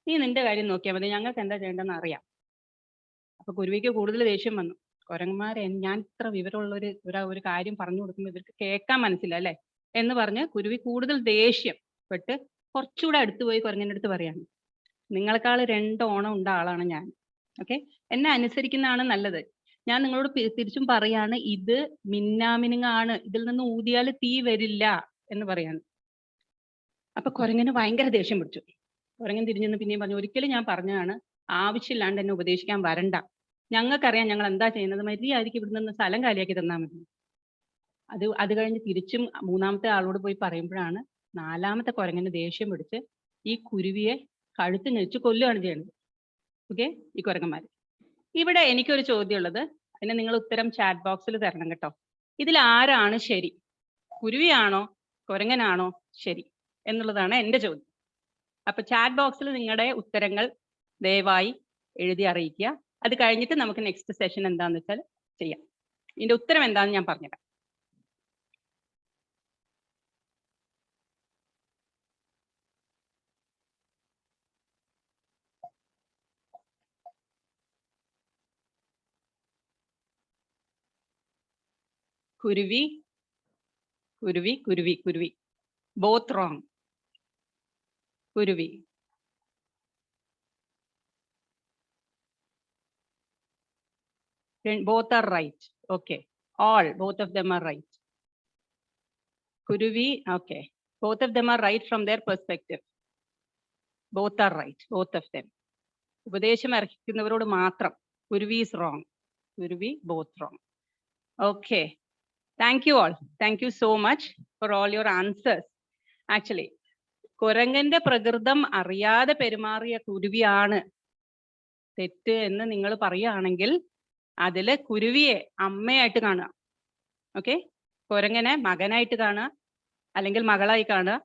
നീ നിന്റെ കാര്യം നോക്കിയാൽ മതി, ഞങ്ങൾക്ക് എന്താ ചെയ്യേണ്ടതെന്ന് അറിയാം. അപ്പൊ കുരുവിക്ക് കൂടുതൽ ദേഷ്യം വന്നു. കുരങ്ങന്മാരെ, ഞാൻ ഇത്ര വിവരമുള്ള ഒരു കാര്യം പറഞ്ഞു കൊടുക്കുമ്പോൾ ഇവർക്ക് കേൾക്കാൻ മനസ്സില്ല അല്ലെ എന്ന് പറഞ്ഞ് കുരുവി കൂടുതൽ ദേഷ്യപ്പെട്ട് കുറച്ചുകൂടെ അടുത്ത് പോയി കുരങ്ങന്റെ അടുത്ത് പറയാണ്, നിങ്ങളെക്കാൾ 2 ഓണം ഉണ്ട ആളാണ് ഞാൻ. ഓക്കെ, എന്നെ അനുസരിക്കുന്നതാണ് നല്ലത്. ഞാൻ നിങ്ങളോട് തിരിച്ചും പറയാണ്, ഇത് മിന്നാമിനുങ്ങാണ്, ഇതിൽ നിന്ന് ഊതിയാൽ തീ വരില്ല എന്ന് പറയാണ്. അപ്പൊ കുരങ്ങന് ഭയങ്കര ദേഷ്യം പിടിച്ചു. കുരങ്ങൻ തിരിഞ്ഞെന്ന് പിന്നെയും പറഞ്ഞു, ഒരിക്കലും ഞാൻ പറഞ്ഞതാണ്, ആവശ്യമില്ലാണ്ട് എന്നെ ഉപദേശിക്കാൻ വരണ്ട, ഞങ്ങൾക്കറിയാം ഞങ്ങൾ എന്താ ചെയ്യുന്നത്, മര്യാദയ്ക്ക് ഇവിടെ നിന്ന് സ്ഥലം കാലിയാക്കി തന്നാൽ മതി. അത് കഴിഞ്ഞ് തിരിച്ചും 3ാമത്തെ ആളോട് പോയി പറയുമ്പോഴാണ് 4ാമത്തെ കുരങ്ങന് ദേഷ്യം പിടിച്ച് ഈ കുരുവിയെ കഴുത്ത് ഞെരിച്ച് കൊല്ലുകയാണ് ചെയ്യുന്നത്. ഓക്കെ, ഈ കുരങ്ങന്മാര്. ഇവിടെ എനിക്കൊരു ചോദ്യം ഉള്ളത്, അതിന് നിങ്ങൾ ഉത്തരം ചാറ്റ് ബോക്സിൽ തരണം കേട്ടോ. ഇതിൽ ആരാണ് ശരി, കുരുവിയാണോ കുരങ്ങനാണോ ശരി എന്നുള്ളതാണ് എന്റെ ചോദ്യം. അപ്പൊ ചാറ്റ് ബോക്സിൽ നിങ്ങളുടെ ഉത്തരങ്ങൾ ദയവായി എഴുതി അറിയിക്കുക. അത് കഴിഞ്ഞിട്ട് നമുക്ക് നെക്സ്റ്റ് സെഷൻ എന്താന്ന് വെച്ചാൽ ചെയ്യാം. ഇതിന്റെ ഉത്തരം എന്താണെന്ന് ഞാൻ പറഞ്ഞുതരാം. കുരുവി കുരുവി കുരുവി കുരുവി, ബോത്ത് റോങ്. കുരുവി. Both are right. Okay. All, both of them are right. Kuruvi, okay. Both of them are right from their perspective. Both are right, both of them. ഉപദേശം അർഹിക്കുന്നവരോട് മാത്രം. Kuruvi is wrong. Kuruvi, both wrong. Okay. Thank you all. Thank you so much for all your answers. Actually, കുരങ്ങന്റെ പ്രകൃതം അറിയാതെ പെരുമാറിയ കുരുവിയാണ് തെറ്റ് എന്ന് നിങ്ങൾ പറയുകയാണെങ്കിൽ അതില് കുരുവിയെ അമ്മയായിട്ട് കാണുക. ഓക്കെ, കുരങ്ങനെ മകനായിട്ട് കാണുക, അല്ലെങ്കിൽ മകളായി കാണുക.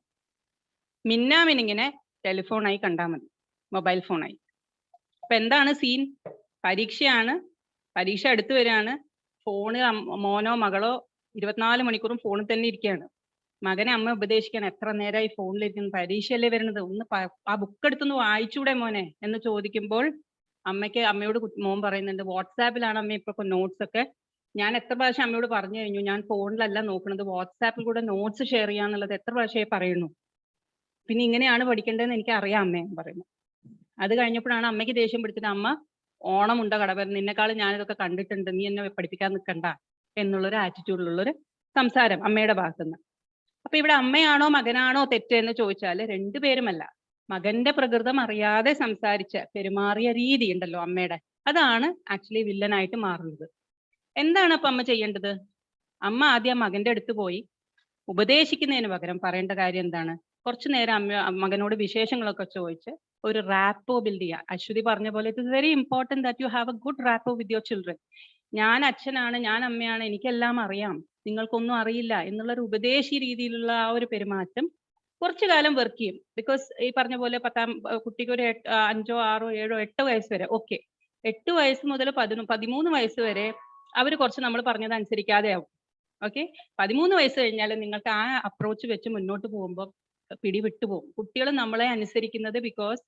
മിന്നാമിനിങ്ങിനെ ടെലിഫോണായി കണ്ടാൽ മതി, മൊബൈൽ ഫോണായി. അപ്പൊ എന്താണ് സീൻ? പരീക്ഷയാണ്, പരീക്ഷ അടുത്ത് വരികയാണ്, ഫോണ് മോനോ മകളോ 24 മണിക്കൂറും ഫോണിൽ തന്നെ ഇരിക്കുകയാണ്. മകനെ അമ്മ ഉപദേശിക്കാൻ, എത്ര നേരമായി ഫോണിലിരിക്കുന്നു, പരീക്ഷയല്ലേ വരുന്നത്, ഒന്ന് ആ ബുക്ക് എടുത്തൊന്ന് വായിച്ചൂടെ മോനെ എന്ന് ചോദിക്കുമ്പോൾ അമ്മയോട് മോൻ പറയുന്നുണ്ട്, വാട്സാപ്പിലാണ് അമ്മ ഇപ്പൊ നോട്ട്സ് ഒക്കെ. ഞാൻ എത്ര പ്രാവശ്യം അമ്മയോട് പറഞ്ഞു കഴിഞ്ഞു, ഞാൻ ഫോണിലല്ല നോക്കുന്നത്, വാട്സാപ്പിൽ കൂടെ നോട്ട്സ് ഷെയർ ചെയ്യാന്നുള്ളത് എത്ര പ്രാവശ്യമായി പറയുന്നു. പിന്നെ ഇങ്ങനെയാണ് പഠിക്കേണ്ടതെന്ന് എനിക്ക് അറിയാം അമ്മേ എന്ന് പറയുന്നു. അത് കഴിഞ്ഞപ്പോഴാണ് അമ്മയ്ക്ക് ദേഷ്യം പിടിച്ചിട്ട്, അമ്മ ഓണം ഉണ്ട കടവർ, നിന്നെക്കാളും ഞാനിതൊക്കെ കണ്ടിട്ടുണ്ട്, നീ എന്നെ പഠിപ്പിക്കാൻ നിൽക്കണ്ട എന്നുള്ളൊരു ആറ്റിറ്റ്യൂഡിലുള്ളൊരു സംസാരം അമ്മയുടെ ഭാഗത്തുനിന്ന്. അപ്പൊ ഇവിടെ അമ്മയാണോ മകനാണോ തെറ്റ് എന്ന് ചോദിച്ചാൽ രണ്ടുപേരുമല്ല. മകന്റെ പ്രകൃതം അറിയാതെ സംസാരിച്ച പെരുമാറിയ രീതി ഉണ്ടല്ലോ അമ്മയുടെ, അതാണ് ആക്ച്വലി വില്ലനായിട്ട് മാറുന്നത്. എന്താണ് അപ്പൊ അമ്മ ചെയ്യേണ്ടത്? അമ്മ ആദ്യം മകന്റെ അടുത്ത് പോയി ഉപദേശിക്കുന്നതിന് പകരം പറയേണ്ട കാര്യം എന്താണ്? കുറച്ചു നേരം മകനോട് വിശേഷങ്ങളൊക്കെ ചോദിച്ച് ഒരു റാപ്പോ ബിൽഡ് ചെയ്യുക. അശ്വതി പറഞ്ഞ പോലെ it is very important that you have A good rapport with your children. ഞാൻ അച്ഛനാണ്, ഞാൻ അമ്മയാണ്, എനിക്കെല്ലാം അറിയാം, നിങ്ങൾക്കൊന്നും അറിയില്ല എന്നുള്ളൊരു ഉപദേശി രീതിയിലുള്ള ആ ഒരു പെരുമാറ്റം കുറച്ചു കാലം വർക്ക് ചെയ്യും. ബിക്കോസ് ഈ പറഞ്ഞ പോലെ കുട്ടിക്ക് ഒരു 5, 6, 7, 8 വയസ്സ് വരെ ഓക്കെ, 8 വയസ്സ് മുതൽ 13 വയസ്സ് വരെ അവർ കുറച്ച് നമ്മൾ പറഞ്ഞത് അനുസരിക്കാതെ ആവും. ഓക്കെ, 13 വയസ്സ് കഴിഞ്ഞാൽ നിങ്ങൾക്ക് ആ അപ്രോച്ച് വെച്ച് മുന്നോട്ട് പോകുമ്പോൾ പിടി വിട്ടുപോകും. കുട്ടികൾ നമ്മളെ അനുസരിക്കുന്നത് ബിക്കോസ്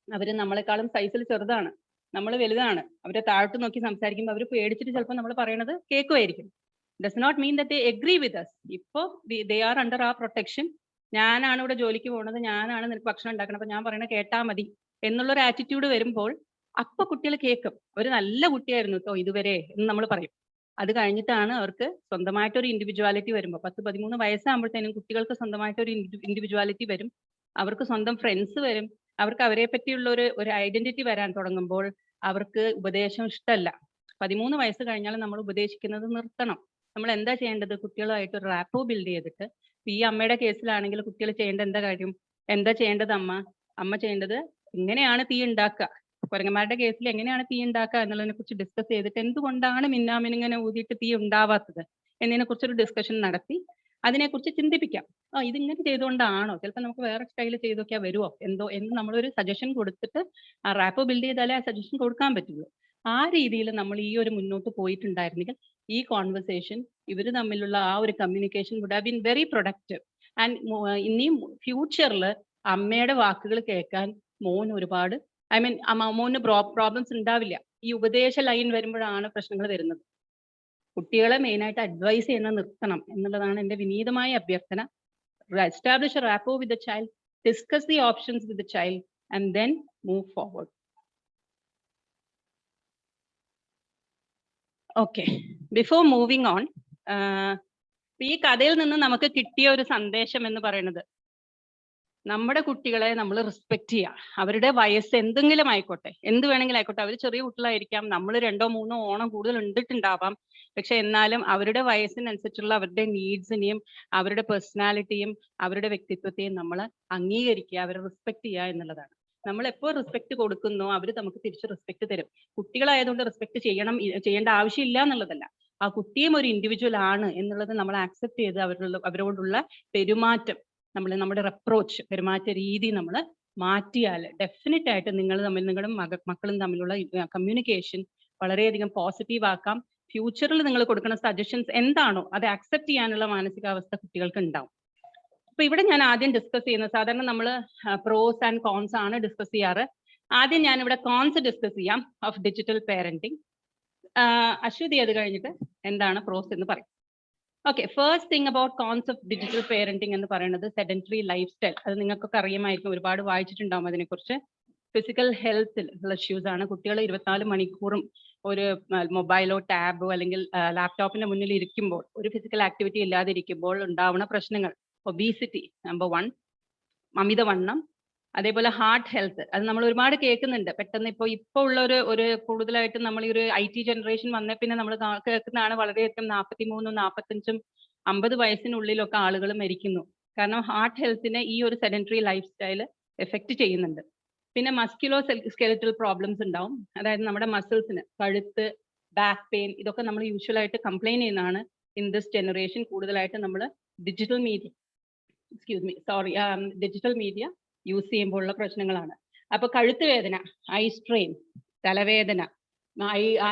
അവര് നമ്മളെക്കാളും സൈസിൽ ചെറുതാണ്, നമ്മൾ വലുതാണ്. അവരെ താഴോട്ട് നോക്കി സംസാരിക്കുമ്പോൾ അവർ പേടിച്ചിട്ട് ചിലപ്പോൾ നമ്മൾ പറയണത് കേൾക്കുമായിരിക്കും. Does not mean that they agree with us. ഇപ്പോൾ ദേ ആർ അണ്ടർ ആ പ്രൊട്ടക്ഷൻ. ഞാനാണ് ഇവിടെ ജോലിക്ക് പോകുന്നത്, ഞാനാണ് നിനക്ക് ഭക്ഷണം ഉണ്ടാക്കണം, അപ്പൊ ഞാൻ പറയണത് കേട്ടാ മതി എന്നുള്ളൊരു ആറ്റിറ്റ്യൂഡ് വരുമ്പോൾ അപ്പൊ കുട്ടികൾ കേൾക്കും. ഒരു നല്ല കുട്ടിയായിരുന്നു കേട്ടോ ഇതുവരെ എന്ന് നമ്മൾ പറയും. അത് കഴിഞ്ഞിട്ടാണ് അവർക്ക് സ്വന്തമായിട്ടൊരു ഇൻഡിവിജ്വാലിറ്റി വരുമ്പോൾ 10-13 വയസ്സാകുമ്പോഴത്തേനും കുട്ടികൾക്ക് സ്വന്തമായിട്ടൊരു ഇൻഡിവിജ്വാലിറ്റി വരും. അവർക്ക് സ്വന്തം ഫ്രണ്ട്സ് വരും. അവർക്ക് അവരെ പറ്റിയുള്ള ഒരു ഐഡന്റിറ്റി വരാൻ തുടങ്ങുമ്പോൾ അവർക്ക് ഉപദേശം ഇഷ്ടമല്ല. 13 വയസ്സ് കഴിഞ്ഞാൽ നമ്മൾ ഉപദേശിക്കുന്നത് നിർത്തണം. നമ്മൾ എന്താ ചെയ്യേണ്ടത്? കുട്ടികളുമായിട്ട് ഒരു റാപ്പോ ബിൽഡ് ചെയ്തിട്ട്, ഈ അമ്മയുടെ കേസിലാണെങ്കിൽ കുട്ടികൾ ചെയ്യേണ്ട എന്താ കാര്യം? എന്താ ചെയ്യേണ്ടത്? അമ്മ ചെയ്യേണ്ടത് എങ്ങനെയാണ് തീ ഉണ്ടാക്കുക, കുരങ്ങന്മാരുടെ കേസിൽ എങ്ങനെയാണ് തീ ഉണ്ടാക്കുക എന്നുള്ളതിനെ കുറിച്ച് ഡിസ്കസ് ചെയ്തിട്ട് എന്തുകൊണ്ടാണ് മിന്നാമിനിങ്ങനെ ഊതിയിട്ട് തീ ഉണ്ടാവാത്തത് എന്നതിനെ കുറിച്ചൊരു ഡിസ്കഷൻ നടത്തി അതിനെക്കുറിച്ച് ചിന്തിപ്പിക്കാം. ഇതിങ്ങനെ ചെയ്തുകൊണ്ടാണോ, ചിലപ്പോൾ നമുക്ക് വേറെ സ്റ്റൈൽ ചെയ്ത് നോക്കിയാൽ വരുമോ എന്തോ എന്ന് നമ്മളൊരു സജഷൻ കൊടുത്തിട്ട് ആ റാപ്പോ ബിൽഡ് ചെയ്താലേ ആ സജഷൻ കൊടുക്കാൻ പറ്റുള്ളൂ. ആ രീതിയിൽ നമ്മൾ ഈ ഒരു മുന്നോട്ട് പോയിട്ടുണ്ടായിരുന്നെങ്കിൽ ഈ കോൺവെർസേഷൻ ഇവർ തമ്മിലുള്ള ആ ഒരു communication would have been very productive. And ഇനിയും ഫ്യൂച്ചറിൽ അമ്മയുടെ വാക്കുകൾ കേൾക്കാൻ മോൻ ഒരുപാട് മോന് പ്രോബ്ലംസ് ഉണ്ടാവില്ല. ഈ ഉപദേശ ലൈൻ വരുമ്പോഴാണ് പ്രശ്നങ്ങൾ വരുന്നത്. കുട്ടികളെ മെയിനായിട്ട് അഡ്വൈസ് ചെയ്യുന്ന നിർത്തണം എന്നുള്ളതാണ് എൻ്റെ വിനീതമായ അഭ്യർത്ഥന. Establish A rapport with the child, discuss the options with the child and then move forward. Okay, before moving on, ഈ കഥയിൽ നിന്ന് നമുക്ക് കിട്ടിയ ഒരു സന്ദേശം എന്ന് പറയുന്നത്, നമ്മുടെ കുട്ടികളെ നമ്മൾ റെസ്പെക്ട് ചെയ്യുക. അവരുടെ വയസ്സ് എന്തെങ്കിലും ആയിക്കോട്ടെ, എന്ത് വേണമെങ്കിലും ആയിക്കോട്ടെ. അവർ ചെറിയ കുട്ടികളായിരിക്കാം, നമ്മൾ 2-3 ഓണം കൂടുതൽ ഉണ്ടിട്ടുണ്ടാവാം. പക്ഷെ എന്നാലും അവരുടെ വയസ്സിനനുസരിച്ചുള്ള അവരുടെ നീഡ്സിനെയും അവരുടെ പേഴ്സണാലിറ്റിയും അവരുടെ വ്യക്തിത്വത്തെയും നമ്മൾ അംഗീകരിക്കുക, അവരെ റെസ്പെക്ട് ചെയ്യുക എന്നുള്ളതാണ്. നമ്മൾ എപ്പോൾ റെസ്പെക്ട് കൊടുക്കുന്നോ അവർ നമുക്ക് തിരിച്ച് റെസ്പെക്ട് തരും. കുട്ടികളായതുകൊണ്ട് റെസ്പെക്ട് ചെയ്യേണ്ട ആവശ്യമില്ല എന്നുള്ളതല്ല, ആ കുട്ടിയും ഒരു ഇൻഡിവിജ്വൽ ആണ് എന്നുള്ളത് നമ്മൾ ആക്സെപ്റ്റ് ചെയ്ത് അവരോടുള്ള പെരുമാറ്റം, നമ്മുടെ അപ്രോച്ച്, പെരുമാറ്റ രീതി നമ്മൾ മാറ്റിയാൽ ഡെഫിനറ്റ് ആയിട്ട് നിങ്ങളും മക്കളും തമ്മിലുള്ള കമ്മ്യൂണിക്കേഷൻ വളരെയധികം പോസിറ്റീവ് ആക്കാം. ഫ്യൂച്ചറിൽ നിങ്ങൾ കൊടുക്കുന്ന സജഷൻസ് എന്താണോ അത് ആക്സെപ്റ്റ് ചെയ്യാനുള്ള മാനസികാവസ്ഥ കുട്ടികൾക്ക് ഉണ്ടാവും. അപ്പൊ ഇവിടെ ഞാൻ ആദ്യം ഡിസ്കസ് ചെയ്യുന്നത്, സാധാരണ നമ്മൾ പ്രോസ് ആൻഡ് കോൺസ് ആണ് ഡിസ്കസ് ചെയ്യാറ്. ആദ്യം ഞാൻ ഇവിടെ കോൺസ് ഡിസ്കസ് ചെയ്യാം ഓഫ് ഡിജിറ്റൽ പേരന്റിങ്. അശ്വതി അത് കഴിഞ്ഞിട്ട് എന്താണ് പ്രോസ് എന്ന് പറയും. Okay, first thing about concept digital parenting എന്ന് പറയുന്നത് സെഡൻറ്ററി ലൈഫ് സ്റ്റൈൽ. അത് നിങ്ങൾക്കൊക്കെ അറിയാമായിരിക്കും, ഒരുപാട് വായിച്ചിട്ടുണ്ടാവും അതിനെക്കുറിച്ച്. ഫിസിക്കൽ ഹെൽത്തിൽ ഉള്ള ഇഷ്യൂസ് ആണ്. കുട്ടികൾ 24 മണിക്കൂറും ഒരു മൊബൈലോ ടാബോ അല്ലെങ്കിൽ ലാപ്ടോപ്പിന്റെ മുന്നിൽ ഇരിക്കുമ്പോൾ, ഒരു ഫിസിക്കൽ ആക്ടിവിറ്റി ഇല്ലാതെ ഇരിക്കുമ്പോൾ ഉണ്ടാവുന്ന പ്രശ്നങ്ങൾ, ഒബീസിറ്റി നമ്പർ 1, അമിതവണ്ണം, അതേപോലെ ഹാർട്ട് ഹെൽത്ത്. അത് നമ്മൾ ഒരുപാട് കേൾക്കുന്നുണ്ട്. പെട്ടെന്ന് ഇപ്പോൾ ഉള്ള ഒരു കൂടുതലായിട്ടും നമ്മൾ ഈ ഒരു IT ജനറേഷൻ വന്ന പിന്നെ നമ്മൾ കേൾക്കുന്നതാണ് വളരെയധികം 43, 45, 50 വയസ്സിനുള്ളിലൊക്കെ ആളുകൾ മരിക്കുന്നു. കാരണം ഹാർട്ട് ഹെൽത്തിനെ ഈ ഒരു സെഡൻറ്ററി ലൈഫ് സ്റ്റൈൽ എഫക്റ്റ് ചെയ്യുന്നുണ്ട്. പിന്നെ മസ്കുലോ സ്കെലറ്റൽ പ്രോബ്ലംസ് ഉണ്ടാവും. അതായത് നമ്മുടെ മസിൽസിന്, കഴുത്ത്, ബാക്ക് പെയിൻ, ഇതൊക്കെ നമ്മൾ യൂഷ്വലായിട്ട് കംപ്ലൈൻ ചെയ്യുന്നതാണ് ഇൻ ദിസ് ജനറേഷൻ. കൂടുതലായിട്ട് നമ്മൾ ഡിജിറ്റൽ മീഡിയ യൂസ് ചെയ്യുമ്പോഴുള്ള പ്രശ്നങ്ങളാണ്. അപ്പൊ കഴുത്ത് വേദന, ഐ സ്ട്രെയിൻ, തലവേദന,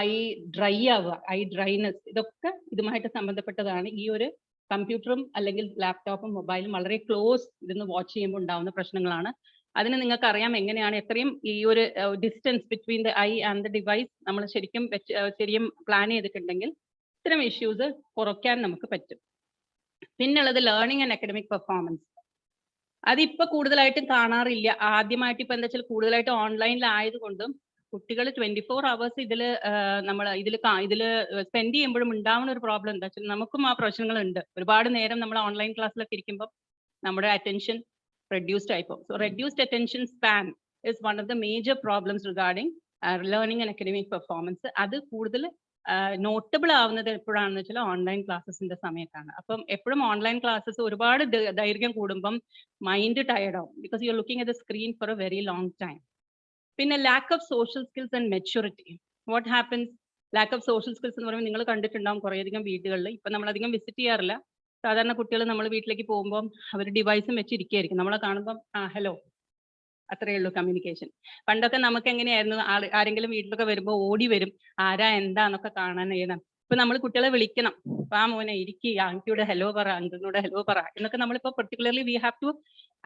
ഐ ഡ്രൈ ആവുക, ഐ ഡ്രൈനെസ്, ഇതൊക്കെ ഇതുമായിട്ട് സംബന്ധപ്പെട്ടതാണ്. ഈ ഒരു കമ്പ്യൂട്ടറും അല്ലെങ്കിൽ ലാപ്ടോപ്പും മൊബൈലും വളരെ ക്ലോസ് ഇരുന്ന് വാച്ച് ചെയ്യുമ്പോൾ ഉണ്ടാവുന്ന പ്രശ്നങ്ങളാണ്. അതിന് നിങ്ങൾക്ക് അറിയാം എങ്ങനെയാണ് എത്രയും ഈ ഒരു distance between the I and the device നമ്മൾ ശരിക്കും പ്ലാൻ ചെയ്തിട്ടുണ്ടെങ്കിൽ ഇത്തരം ഇഷ്യൂസ് കുറയ്ക്കാൻ നമുക്ക് പറ്റും. പിന്നുള്ളത് ലേണിംഗ് ആൻഡ് അക്കാഡമിക് പെർഫോമൻസ്. അതിപ്പോ കൂടുതലായിട്ടും കാണാറില്ല. ആദ്യമായിട്ട് ഇപ്പൊ എന്താ വെച്ചാൽ കൂടുതലായിട്ട് ഓൺലൈനിലായതുകൊണ്ടും കുട്ടികൾ 24 hours ഇതില് സ്പെൻഡ് ചെയ്യുമ്പോഴും ഉണ്ടാവുന്ന ഒരു പ്രോബ്ലം എന്താ വെച്ചാൽ നമുക്കും ആ പ്രശ്നങ്ങളുണ്ട്. ഒരുപാട് നേരം നമ്മൾ ഓൺലൈൻ ക്ലാസ്സിലൊക്കെ ഇരിക്കുമ്പോൾ നമ്മുടെ അറ്റൻഷൻ reduced ആയിപ്പോ. So reduced attention span is one of the major problems regarding learning and academic performance അത് കൂടുതൽ നോട്ടബിൾ ആവുന്നത് എപ്പോഴാണെന്ന് വെച്ചാൽ ഓൺലൈൻ ക്ലാസ്സസിന്റെ സമയത്താണ്. അപ്പം എപ്പോഴും ഓൺലൈൻ ക്ലാസ്സസ് ഒരുപാട് ദൈർഘ്യം കൂടുമ്പം മൈൻഡ് ടയർഡ് ആവും, because you are looking at the screen for a very long time. പിന്നെ lack of social skills and maturity. What happens? Lack of social skills എന്ന് പറയുമ്പോൾ നിങ്ങൾ കണ്ടിട്ടുണ്ടാവും കുറേയധികം വീടുകളിൽ. ഇപ്പം നമ്മളധികം വിസിറ്റ് ചെയ്യാറില്ല. സാധാരണ കുട്ടികൾ നമ്മൾ വീട്ടിലേക്ക് പോകുമ്പോൾ അവർ ഡിവൈസും വെച്ചിരിക്കുകയായിരിക്കും. നമ്മളെ കാണുമ്പം ഹലോ, അത്രയേ ഉള്ളൂ കമ്മ്യൂണിക്കേഷൻ. പണ്ടൊക്കെ നമുക്ക് എങ്ങനെയായിരുന്നു, ആരെങ്കിലും വീട്ടിലൊക്കെ വരുമ്പോൾ ഓടി വരും, ആരാ എന്താന്നൊക്കെ കാണാൻ ഏതാണ്. ഇപ്പൊ നമ്മൾ കുട്ടികളെ വിളിക്കണം, ആ മോനെ ഇരിക്കുക, ആന്റിയുടെ ഹലോ പറ, അങ്കിളിനോട് ഹലോ പറ എന്നൊക്കെ നമ്മളിപ്പോ particularly we have to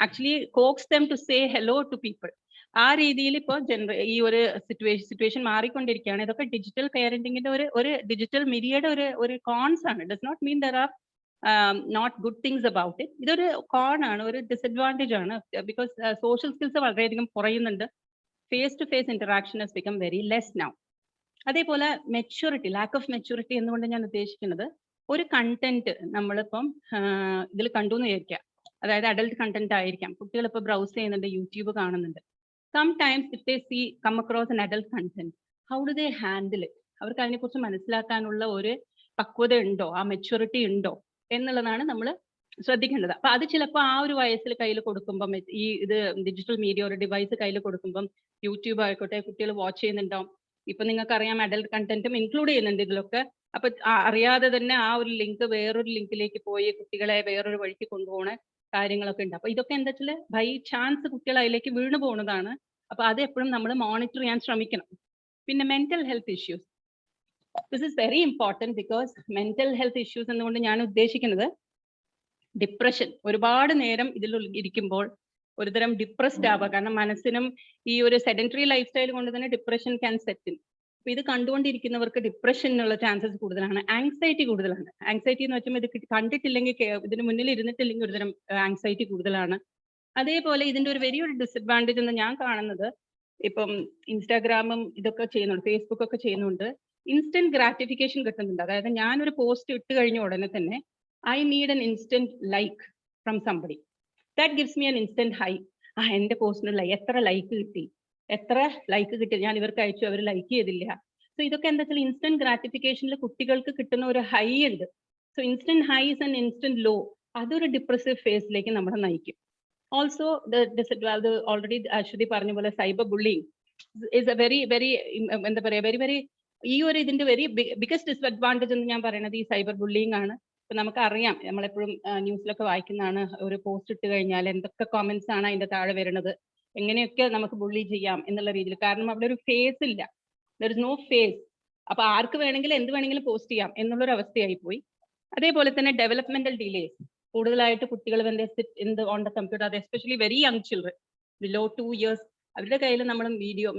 actually coax them to say hello to people. ആ രീതിയിൽ ഇപ്പോൾ ഈ ഒരു സിറ്റുവേഷൻ മാറിക്കൊണ്ടിരിക്കുകയാണ്. ഇതൊക്കെ ഡിജിറ്റൽ പേരന്റിങ്ങിന്റെ ഒരു ഡിജിറ്റൽ മീഡിയയുടെ ഒരു കോൺസ് ആണ്. Does not mean there are not good things about it. ഇതൊരു കോൺ ആണ്, ഒരു ഡിസഡ്വാൻറ്റേജ് ആണ്. ബിക്കോസ് സോഷ്യൽ സ്കിൽസ് വളരെയധികം കുറയുന്നുണ്ട്. Face to face interaction has become very less now. അതേപോലെ മെച്യൂരിറ്റി, ലാക്ക് ഓഫ് മെച്യൂരിറ്റി എന്നുകൊണ്ട് ഞാൻ ഉദ്ദേശിക്കുന്നത്, ഒരു കണ്ടന്റ് നമ്മളിപ്പം ഇതിൽ കണ്ടു എന്ന് വിചാരിക്കാം, അതായത് അഡൽട്ട് കണ്ടന്റ് ആയിരിക്കാം. കുട്ടികൾ ഇപ്പോൾ ബ്രൗസ് ചെയ്യുന്നുണ്ട്, യൂട്യൂബ് കാണുന്നുണ്ട്. Sometimes if they see come across an adult content, how do they handle it? അവർക്ക് അതിനെക്കുറിച്ച് മനസ്സിലാക്കാനുള്ള ഒരു പക്വത ഉണ്ടോ, ആ മെച്യൂരിറ്റി ഉണ്ടോ എന്നുള്ളതാണ് നമ്മൾ ശ്രദ്ധിക്കേണ്ടത്. അപ്പൊ അത് ചിലപ്പോൾ ആ ഒരു വയസ്സിൽ കയ്യിൽ കൊടുക്കുമ്പം, ഈ ഇത് ഡിജിറ്റൽ മീഡിയ ഒരു ഡിവൈസ് കയ്യിൽ കൊടുക്കുമ്പം, യൂട്യൂബ് ആയിക്കോട്ടെ, കുട്ടികൾ വാച്ച് ചെയ്യുന്നുണ്ടാവും. ഇപ്പൊ നിങ്ങൾക്ക് അറിയാം അഡൽട്ട് കണ്ടന്റും ഇൻക്ലൂഡ് ചെയ്യുന്നുണ്ട് ഇതിലൊക്കെ. അപ്പൊ അറിയാതെ തന്നെ ആ ഒരു ലിങ്ക് വേറൊരു ലിങ്കിലേക്ക് പോയി കുട്ടികളെ വേറൊരു വഴിക്ക് കൊണ്ടുപോകുന്ന കാര്യങ്ങളൊക്കെ ഉണ്ട്. അപ്പൊ ഇതൊക്കെ എന്താ വെച്ചാൽ ബൈ ചാൻസ് കുട്ടികൾ അതിലേക്ക് വീണു പോകുന്നതാണ്. അപ്പൊ അത് എപ്പോഴും നമ്മൾ മോണിറ്റർ ചെയ്യാൻ ശ്രമിക്കണം. പിന്നെ mental health issues, this is very important, because mental health issues എന്നുകൊണ്ട് ഞാൻ ഉദ്ദേശിക്കുന്നത് ഡിപ്രഷൻ. ഒരുപാട് നേരം ഇതിൽ ഇരിക്കുമ്പോൾ ഒരുതരം ഡിപ്രസ്ഡ് ആവുക, കാരണം മനസ്സിനും ഈ ഒരു സെഡൻറ്ററി ലൈഫ് സ്റ്റൈൽ കൊണ്ട് തന്നെ ഡിപ്രഷൻ ക്യാൻ സെറ്റ് ഇൻ. അപ്പൊ ഇത് കണ്ടുകൊണ്ടിരിക്കുന്നവർക്ക് ഡിപ്രഷനുള്ള ചാൻസസ് കൂടുതലാണ്. ആങ്സൈറ്റി കൂടുതലാണ്. ആങ്സൈറ്റി എന്ന് വെച്ചാൽ ഇത് കണ്ടിട്ടില്ലെങ്കിൽ, ഇതിന് മുന്നിൽ ഇരുന്നിട്ടില്ലെങ്കിൽ ഒരുതരം ആങ്സൈറ്റി കൂടുതലാണ്. അതേപോലെ ഇതിന്റെ ഒരു വലിയൊരു ഡിസഡ്വാൻറ്റേജ് എന്ന് ഞാൻ കാണുന്നത്, ഇപ്പം ഇൻസ്റ്റാഗ്രാമും ഇതൊക്കെ ചെയ്യുന്നുണ്ട്, ഫേസ്ബുക്ക് ഒക്കെ ചെയ്യുന്നുണ്ട്, ഇൻസ്റ്റന്റ് ഗ്രാറ്റിഫിക്കേഷൻ കിട്ടുന്നുണ്ട്. അതായത് ഞാനൊരു പോസ്റ്റ് ഇട്ട് കഴിഞ്ഞ ഉടനെ തന്നെ I need N instant like from somebody. That gives me N instant high. എന്റെ പോസ്റ്റിന് എത്ര ലൈക്ക് കിട്ടി, എത്ര ലൈക്ക് കിട്ടി, ഞാൻ ഇവർക്ക് അയച്ചു, അവർ ലൈക്ക് ചെയ്തില്ല. സോ ഇതൊക്കെ എന്താ വെച്ചാൽ ഇൻസ്റ്റന്റ് ഗ്രാറ്റിഫിക്കേഷനിൽ കുട്ടികൾക്ക് കിട്ടുന്ന ഒരു ഹൈ ഉണ്ട്. So instant highs and instant low, അതൊരു ഡിപ്രസീവ് ഫേസിലേക്ക് നമ്മളെ നയിക്കും. ഓൾസോ ഓൾറെഡി അശ്വതി പറഞ്ഞ പോലെ cyber bullying is a very എന്താ പറയാ, വെരി ഈ ഒരു ഇതിന്റെ വെരി ബിഗസ്റ്റ് ഡിസ്അഡ്വാൻറ്റേജ് എന്ന് ഞാൻ പറയുന്നത് ഈ സൈബർ ബുള്ളിങ് ആണ്. ഇപ്പൊ നമുക്കറിയാം, നമ്മളെപ്പോഴും ന്യൂസിലൊക്കെ വായിക്കുന്നതാണ്, ഒരു പോസ്റ്റ് ഇട്ട് കഴിഞ്ഞാൽ എന്തൊക്കെ കോമന്റ്സ് ആണ് അതിന്റെ താഴെ വരുന്നത്, എങ്ങനെയൊക്കെ നമുക്ക് ബുള്ളി ചെയ്യാം എന്നുള്ള രീതിയിൽ. കാരണം അവിടെ ഒരു ഫേസ് ഇല്ല, ദർ ഇസ് നോ ഫേസ്. അപ്പൊ ആർക്ക് വേണമെങ്കിലും എന്ത് വേണമെങ്കിലും പോസ്റ്റ് ചെയ്യാം എന്നുള്ളൊരു അവസ്ഥയായി പോയി. അതേപോലെ തന്നെ ഡെവലപ്മെന്റൽ ഡിലേസ് കൂടുതലായിട്ട് കുട്ടികൾ ഓൺ ദ കമ്പ്യൂട്ടർ, അത് especially very young children below 2 years, അവരുടെ കയ്യിൽ നമ്മൾ വീഡിയോ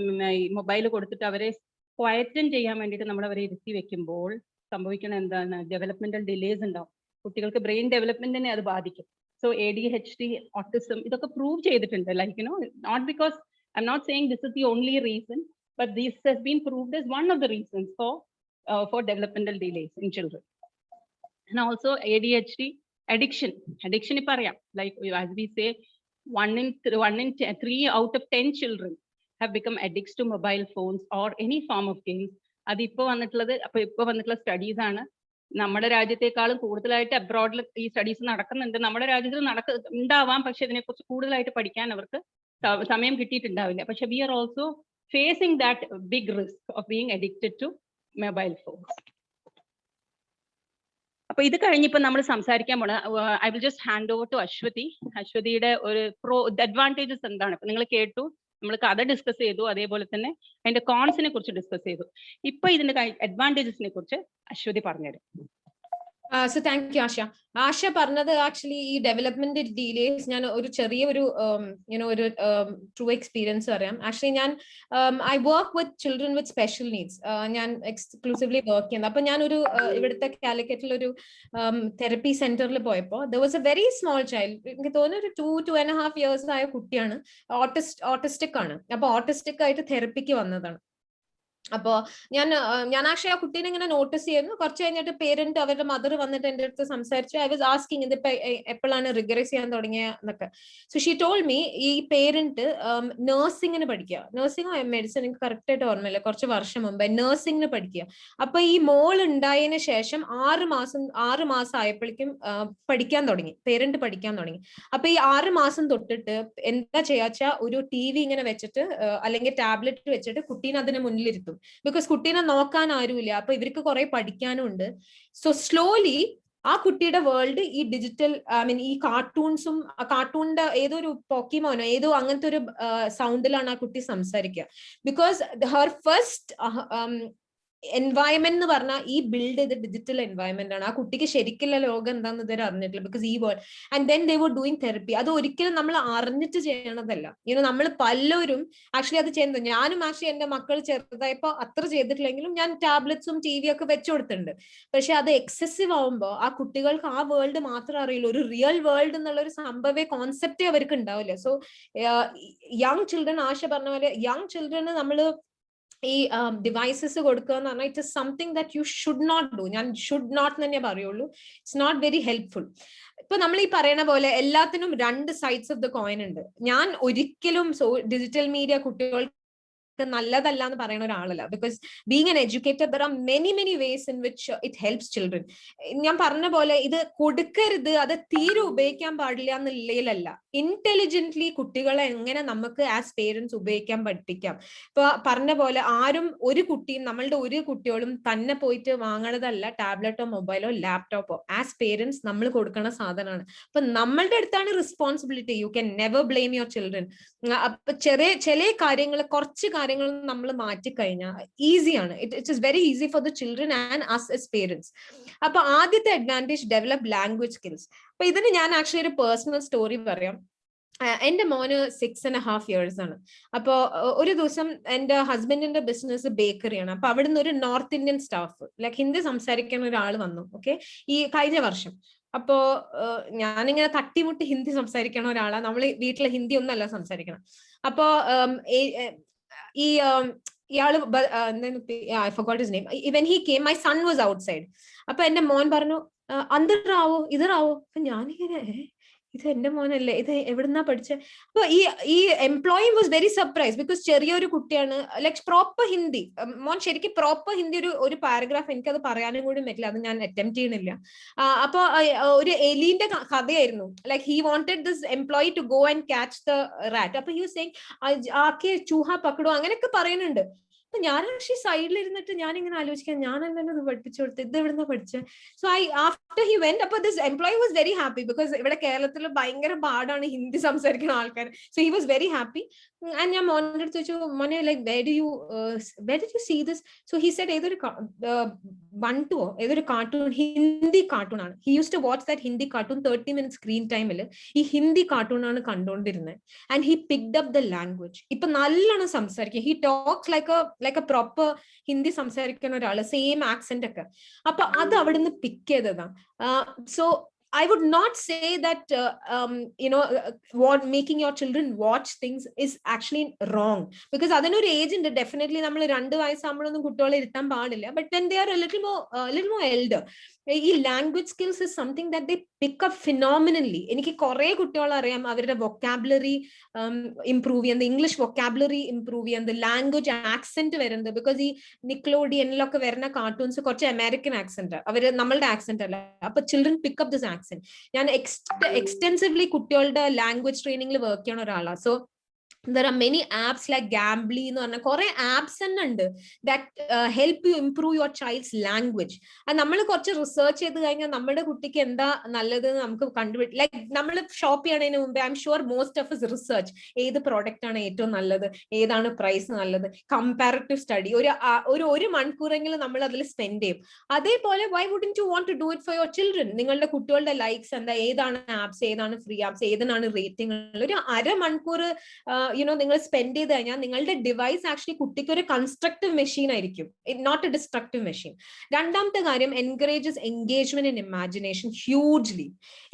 മൊബൈൽ കൊടുത്തിട്ട് അവരെ ക്വയറ്റൻ ചെയ്യാൻ വേണ്ടിയിട്ട് നമ്മൾ അവരെ ഇരുത്തി വെക്കുമ്പോൾ സംഭവിക്കുന്ന എന്താണ്, ഡെവലപ്മെന്റൽ ഡിലേസ് ഉണ്ടാവും. കുട്ടികൾക്ക് ബ്രെയിൻ ഡെവലപ്മെന്റിനെ അത് ബാധിക്കും. സോ ADHD, ഓട്ടിസം ഇതൊക്കെ പ്രൂവ് ചെയ്തിട്ടുണ്ട്. Like you know, not because I'm not saying this is the only reason, but this has been proved as one of the reasons for developmental delays in children. And also ADHD, addiction ഇപ്പൊ അറിയാം, like as we say, 3 out of 10 children have become addicts to mobile phones or any form of games. അതിപ്പോ വന്നിട്ടുള്ള studies ആണ്. നമ്മുടെ രാജ്യത്തെക്കാളും കൂടുതലായിട്ട് അബ്രോഡിൽ ഈ studies നടക്കുന്നുണ്ട്. നമ്മുടെ രാജ്യത്തിൽ ഉണ്ടാവാം, പക്ഷെ ഇതിനെക്കുറിച്ച് കൂടുതലായിട്ട് പഠിക്കാൻ അവർക്ക് സമയം കിട്ടിയിട്ടുണ്ടാവില്ല. പക്ഷെ we are also facing that big risk of being addicted to mobile phones. അപ്പൊ ഇത് കഴിഞ്ഞിപ്പോ നമ്മൾ സംസാരിക്കാൻ പോണ, I will just hand over to Aswathy. അശ്വതിയുടെ ഒരു അഡ്വാൻറ്റേജസ് എന്താണ്? ഇപ്പൊ നിങ്ങൾ കേട്ടു, നമ്മൾ കഥ ഡിസ്കസ് ചെയ്തു, അതേപോലെ തന്നെ അതിന്റെ കോൺസിനെ കുറിച്ച് ഡിസ്കസ് ചെയ്തു. ഇപ്പൊ ഇതിന്റെ അഡ്വാൻറ്റേജസിനെ കുറിച്ച് അശ്വതി പറഞ്ഞുതരും. സോ താങ്ക് യു ആശ. ആശ പറഞ്ഞത് ആക്ച്വലി ഈ ഡെവലപ്മെന്റ് ഡിലേസ്, ഞാൻ ഒരു ചെറിയൊരു ഒരു ട്രൂ എക്സ്പീരിയൻസ് പറയാം. ആക്ച്വലി ഞാൻ I work with children with special needs. ഞാൻ എക്സ്ക്ലൂസീവ്ലി വർക്ക് ചെയ്യുന്നത്. അപ്പൊ ഞാൻ ഒരു ഇവിടുത്തെ കാലിക്കറ്റിൽ ഒരു തെറപ്പി സെന്ററിൽ പോയപ്പോൾ there was A very small child. എനിക്ക് തോന്നുന്നു ഒരു 2.5 years ആയ കുട്ടിയാണ്. ഓട്ടിസ്റ്റിക് ആണ്. അപ്പൊ ഓട്ടിസ്റ്റിക് ആയിട്ട് തെറപ്പിക്ക് വന്നതാണ്. അപ്പോ ഞാൻ ആക്ച്വലി ആ കുട്ടീനെ ഇങ്ങനെ നോട്ടീസ് ചെയ്യുന്നു. കുറച്ച് കഴിഞ്ഞിട്ട് പേരന്റ് അവരുടെ മദർ വന്നിട്ട് എന്റെ അടുത്ത് സംസാരിച്ചു. ഐ വാസ് ആസ്കിങ് ഇതിപ്പോ എപ്പോഴാണ് റിഗ്രസ് ചെയ്യാൻ തുടങ്ങിയ എന്നൊക്കെ. സോ ഷീ ടോൾഡ് മീ ഈ പേരന്റ് നഴ്സിംഗിന് പഠിക്കുക, നഴ്സിംഗോ മെഡിസിൻ എനിക്ക് കറക്റ്റ് ആയിട്ട് ഓർമ്മയില്ല, കുറച്ച് വർഷം മുമ്പ് നഴ്സിംഗിന് പഠിക്കുക. അപ്പൊ ഈ മോൾ ഉണ്ടായതിനു ശേഷം 6 മാസം ആയപ്പോഴേക്കും പഠിക്കാൻ തുടങ്ങി, പേരന്റ് പഠിക്കാൻ തുടങ്ങി. അപ്പൊ ഈ 6 മാസം തൊട്ടിട്ട് എന്താ ചെയ്യാച്ചാ ഒരു TV ഇങ്ങനെ വെച്ചിട്ട് അല്ലെങ്കിൽ ടാബ്ലറ്റ് വെച്ചിട്ട് കുട്ടീനെ അതിന് മുന്നിലിരുത്തും. ബിക്കോസ് കുട്ടീനെ നോക്കാൻ ആരുമില്ല, അപ്പൊ ഇവർക്ക് കുറെ പഠിക്കാനും ഉണ്ട്. സോ സ്ലോലി ആ കുട്ടിയുടെ വേൾഡ് ഈ ഡിജിറ്റൽ ഈ കാർട്ടൂൺസും, കാർട്ടൂണിന്റെ ഏതോ ഒരു പോക്കിമോനോ ഏതോ അങ്ങനത്തെ ഒരു സൗണ്ടിലാണ് ആ കുട്ടി സംസാരിക്കുക. ബിക്കോസ് ഹെർ ഫസ്റ്റ് എൻവയൺമെന്റ് എന്ന് പറഞ്ഞാൽ ഈ ബിൽഡ് ചെയ്ത ഡിജിറ്റൽ എൻവയൺമെന്റ് ആണ്. ആ കുട്ടിക്ക് ശരിക്കുള്ള ലോകം എന്താണെന്ന് ഇതുവരെ അറിഞ്ഞിട്ടില്ല. ബിക്കോസ് ഈ world and then they were doing therapy. അത് ഒരിക്കലും നമ്മൾ അറിഞ്ഞിട്ട് ചെയ്യണതല്ല. നമ്മൾ പലരും ആക്ച്വലി അത് ചെയ്യുന്നത്. ഞാനും ആക്ച്വലി എന്റെ മക്കൾ ചെറുതായപ്പോ അത്ര ചെയ്തിട്ടില്ലെങ്കിലും ഞാൻ ടാബ്ലറ്റ്സും TV ഒക്കെ വെച്ചു കൊടുത്തിട്ടുണ്ട്. പക്ഷെ അത് എക്സസീവ് ആവുമ്പോൾ ആ കുട്ടികൾക്ക് ആ വേൾഡ് മാത്രം അറിയില്ല, ഒരു റിയൽ വേൾഡ് എന്നുള്ള ഒരു സംഭവേ കോൺസെപ്റ്റേ അവർക്ക് ഉണ്ടാവില്ല. സോ യങ് ചിൽഡ്രൻ, ആശ പറഞ്ഞ പോലെ യങ് ചിൽഡ്രന് നമ്മള് ഈ ഡിവൈസസ് കൊടുക്കുക എന്ന് പറഞ്ഞാൽ it is something that you should not do. ഞാൻ ഷുഡ് നോട്ട് തന്നെ പറയുള്ളൂ. It's not very helpful. ഇപ്പൊ നമ്മൾ ഈ പറയുന്ന പോലെ എല്ലാത്തിനും 2 സൈഡ്സ് ഓഫ് ദ കോയിൻ ഉണ്ട്. ഞാൻ ഒരിക്കലും ഡിജിറ്റൽ മീഡിയ കുട്ടികൾക്ക് നല്ലതല്ല എന്ന് പറയുന്ന ഒരാളല്ല. Because being N educator there are many ways in which it helps children. ഞാൻ പറഞ്ഞ പോലെ ഇത് കൊടുക്കരുത്, അത് തീരെ ഉപയോഗിക്കാൻ പാടില്ല എന്നുള്ളതിലല്ല, ഇന്റലിജന്റ്ലി കുട്ടികളെ എങ്ങനെ നമുക്ക് ആസ് പേരൻസ് ഉപയോഗിക്കാൻ പഠിപ്പിക്കാം. ഇപ്പൊ പറഞ്ഞ പോലെ ആരും ഒരു കുട്ടിയും നമ്മളുടെ ഒരു കുട്ടികളും തന്നെ പോയിട്ട് വാങ്ങണതല്ല ടാബ്ലറ്റോ മൊബൈലോ ലാപ്ടോപ്പോ. ആസ് പേരൻസ് നമ്മൾ കൊടുക്കുന്ന സാധനമാണ്. അപ്പൊ നമ്മളുടെ അടുത്താണ് responsibility. You can never blame your children. അപ്പൊ ചില കാര്യങ്ങൾ, കുറച്ച് കാര്യങ്ങൾ നമ്മൾ മാറ്റിക്കഴിഞ്ഞാൽ ഈസിയാണ്. It is very easy for the children and us as parents. അപ്പൊ ആദ്യത്തെ അഡ്വാൻറ്റേജ് ഡെവലപ്പ് ലാംഗ്വേജ് സ്കിൽസ്. അപ്പൊ ഇതിന് ഞാൻ ആക്ച്വലി ഒരു പേഴ്സണൽ സ്റ്റോറി പറയാം. എന്റെ മോന് 6.5 years ആണ്. അപ്പോ ഒരു ദിവസം എന്റെ ഹസ്ബൻഡിന്റെ ബിസിനസ് ബേക്കറിയാണ്. അപ്പൊ അവിടുന്ന് ഒരു north Indian staff, like Hindi സംസാരിക്കുന്ന ഒരാൾ വന്നു. ഓക്കെ, ഈ കഴിഞ്ഞ വർഷം. അപ്പോ ഞാനിങ്ങനെ തട്ടിമുട്ടി ഹിന്ദി സംസാരിക്കണ ഒരാളാണ്. നമ്മൾ വീട്ടിലെ ഹിന്ദി ഒന്നല്ല സംസാരിക്കണം. അപ്പോ ഈ ഇയാള് I forgot his name. When he came my son was outside. അപ്പൊ എന്റെ മോൻ പറഞ്ഞു അന്തറാവോ ഇതറാവോ. അപ്പൊ ഞാനിങ്ങനെ ഇത് എന്റെ മോനല്ലേ, ഇത് എവിടുന്നാ പഠിച്ചത്? അപ്പൊ ഈ employee was very surprise because ചെറിയൊരു കുട്ടിയാണ്, ലൈക് പ്രോപ്പർ ഹിന്ദി. മോൻ ശരിക്കും പ്രോപ്പർ ഹിന്ദി ഒരു പാരഗ്രാഫ് എനിക്കത് പറയാനും കൂടി പറ്റില്ല, അത് ഞാൻ അറ്റംപ്റ്റ് ചെയ്യണില്ല. അപ്പൊ ഒരു എലീന്റെ കഥയായിരുന്നു. Like he wanted this employee to go and catch the rat. അപ്പൊ ഹി വാസ് സെയിങ് ആക്കെ ചൂഹ പക്കടോ അങ്ങനെയൊക്കെ പറയുന്നുണ്ട്. അപ്പൊ ഞാൻ ആക്ച്വലി സൈഡിൽ ഇരുന്നിട്ട് ഞാൻ ഇങ്ങനെ ആലോചിക്കാൻ, ഞാൻ എന്താണ് ഇത് പഠിപ്പിച്ചു കൊടുത്തത്, ഇത് എവിടുന്ന പഠിച്ചത്? സോ ആഫ്റ്റർ ഹി വെന്റ്, അപ്പൊ this employee was very happy because ഇവിടെ കേരളത്തിൽ ഭയങ്കര പാടാണ് ഹിന്ദി സംസാരിക്കുന്ന ആൾക്കാർ. So he was very happy. And ഞാൻ മോനെ അടുത്ത് ചോദിച്ചു, മോനെ like where did you see this? So he said ഏതൊരു ബണ്ടുവോ ഏതൊരു കാർട്ടൂൺ, ഹിന്ദി കാർട്ടൂൺ ആണ്. He use to watch that Hindi cartoon 30 minutes screen ടൈമിൽ ഈ ഹിന്ദി കാർട്ടൂൺ ആണ് കണ്ടുകൊണ്ടിരുന്നത്. And he picked up the language. ഇപ്പൊ നല്ലോണം സംസാരിക്കുക. He talks like a proper Hindi സംസാരിക്കുന്ന ഒരാള്, സെയിം ആക്സെന്റ് ഒക്കെ. അപ്പൊ അത് അവിടുന്ന് പിക്ക് ചെയ്തതാണ്. So I would not say that what making your children watch things is actually wrong, because adanor age ഉണ്ട്. definitely നമ്മൾ 2 വയസ്സാകുമ്പോഴൊന്നും കുട്ടികളെ ഇരുത്താൻ പാടില്ല. but when they are a little more elder, ഈ language skills is something that they pick up phenomenally. എനിക്ക് കുറെ കുട്ടികളെ അറിയാം, അവരുടെ വൊക്കാബുലറി ഇംപ്രൂവ് ചെയ്യുന്നത്, ഇംഗ്ലീഷ് വൊക്കാബുലറി ഇംപ്രൂവ് ചെയ്യുന്നത്, ലാംഗ്വേജ് ആക്സെന്റ് വരുന്നത്. ബിക്കോസ് ഈ നിക്ലോഡിയനിലൊക്കെ വരുന്ന കാർട്ടൂൺസ് കുറച്ച് അമേരിക്കൻ ആക്സെന്റ്, അവര് നമ്മളുടെ ആക്സെന്റ് അല്ല. അപ്പൊ children pick up this accent. ഞാൻ എക്സ്റ്റെൻസീവ്ലി കുട്ടികളുടെ ലാംഗ്വേജ് ട്രെയിനിങ്ങിൽ വർക്ക് ചെയ്യണ ഒരാളാണ്. So there are many apps like Gambly എന്ന് പറഞ്ഞ കുറെ ആപ്സ് തന്നെ ഉണ്ട് that help you improve your child's language. അത് നമ്മൾ കുറച്ച് റിസർച്ച് ചെയ്ത് കഴിഞ്ഞാൽ നമ്മുടെ കുട്ടിക്ക് എന്താ നല്ലത് നമുക്ക് കണ്ടുപിടി. ലൈക്ക് നമ്മൾ ഷോപ്പ് ചെയ്യണതിന് മുമ്പ് I am sure most of us research ഏത് പ്രോഡക്റ്റ് ആണ് ഏറ്റവും നല്ലത്, ഏതാണ് പ്രൈസ് നല്ലത്, കമ്പാരിറ്റീവ് സ്റ്റഡി. ഒരു മണിക്കൂറെങ്കിലും നമ്മൾ അതിൽ സ്പെൻഡ് ചെയ്യും. അതേപോലെ why wouldn't you want to do it for your children? നിങ്ങളുടെ കുട്ടികളുടെ ലൈക്സ് എന്താ, ഏതാണ് ആപ്സ്, ഏതാണ് ഫ്രീ ആപ്സ്, ഏതാണ് റേറ്റിംഗ്, ഒരു 1/2 മണിക്കൂർ നിങ്ങൾ സ്പെൻഡ് ചെയ്ത് കഴിഞ്ഞാൽ നിങ്ങളുടെ ഡിവൈസ് ആക്ച്വലി കുട്ടിക്ക് ഒരു കൺസ്ട്രക്റ്റീവ് മെഷീൻ ആയിരിക്കും, നോട്ട് എ ഡിസ്ട്രക്റ്റീവ് മെഷീൻ. രണ്ടാമത്തെ കാര്യം, encourages engagement and imagination hugely.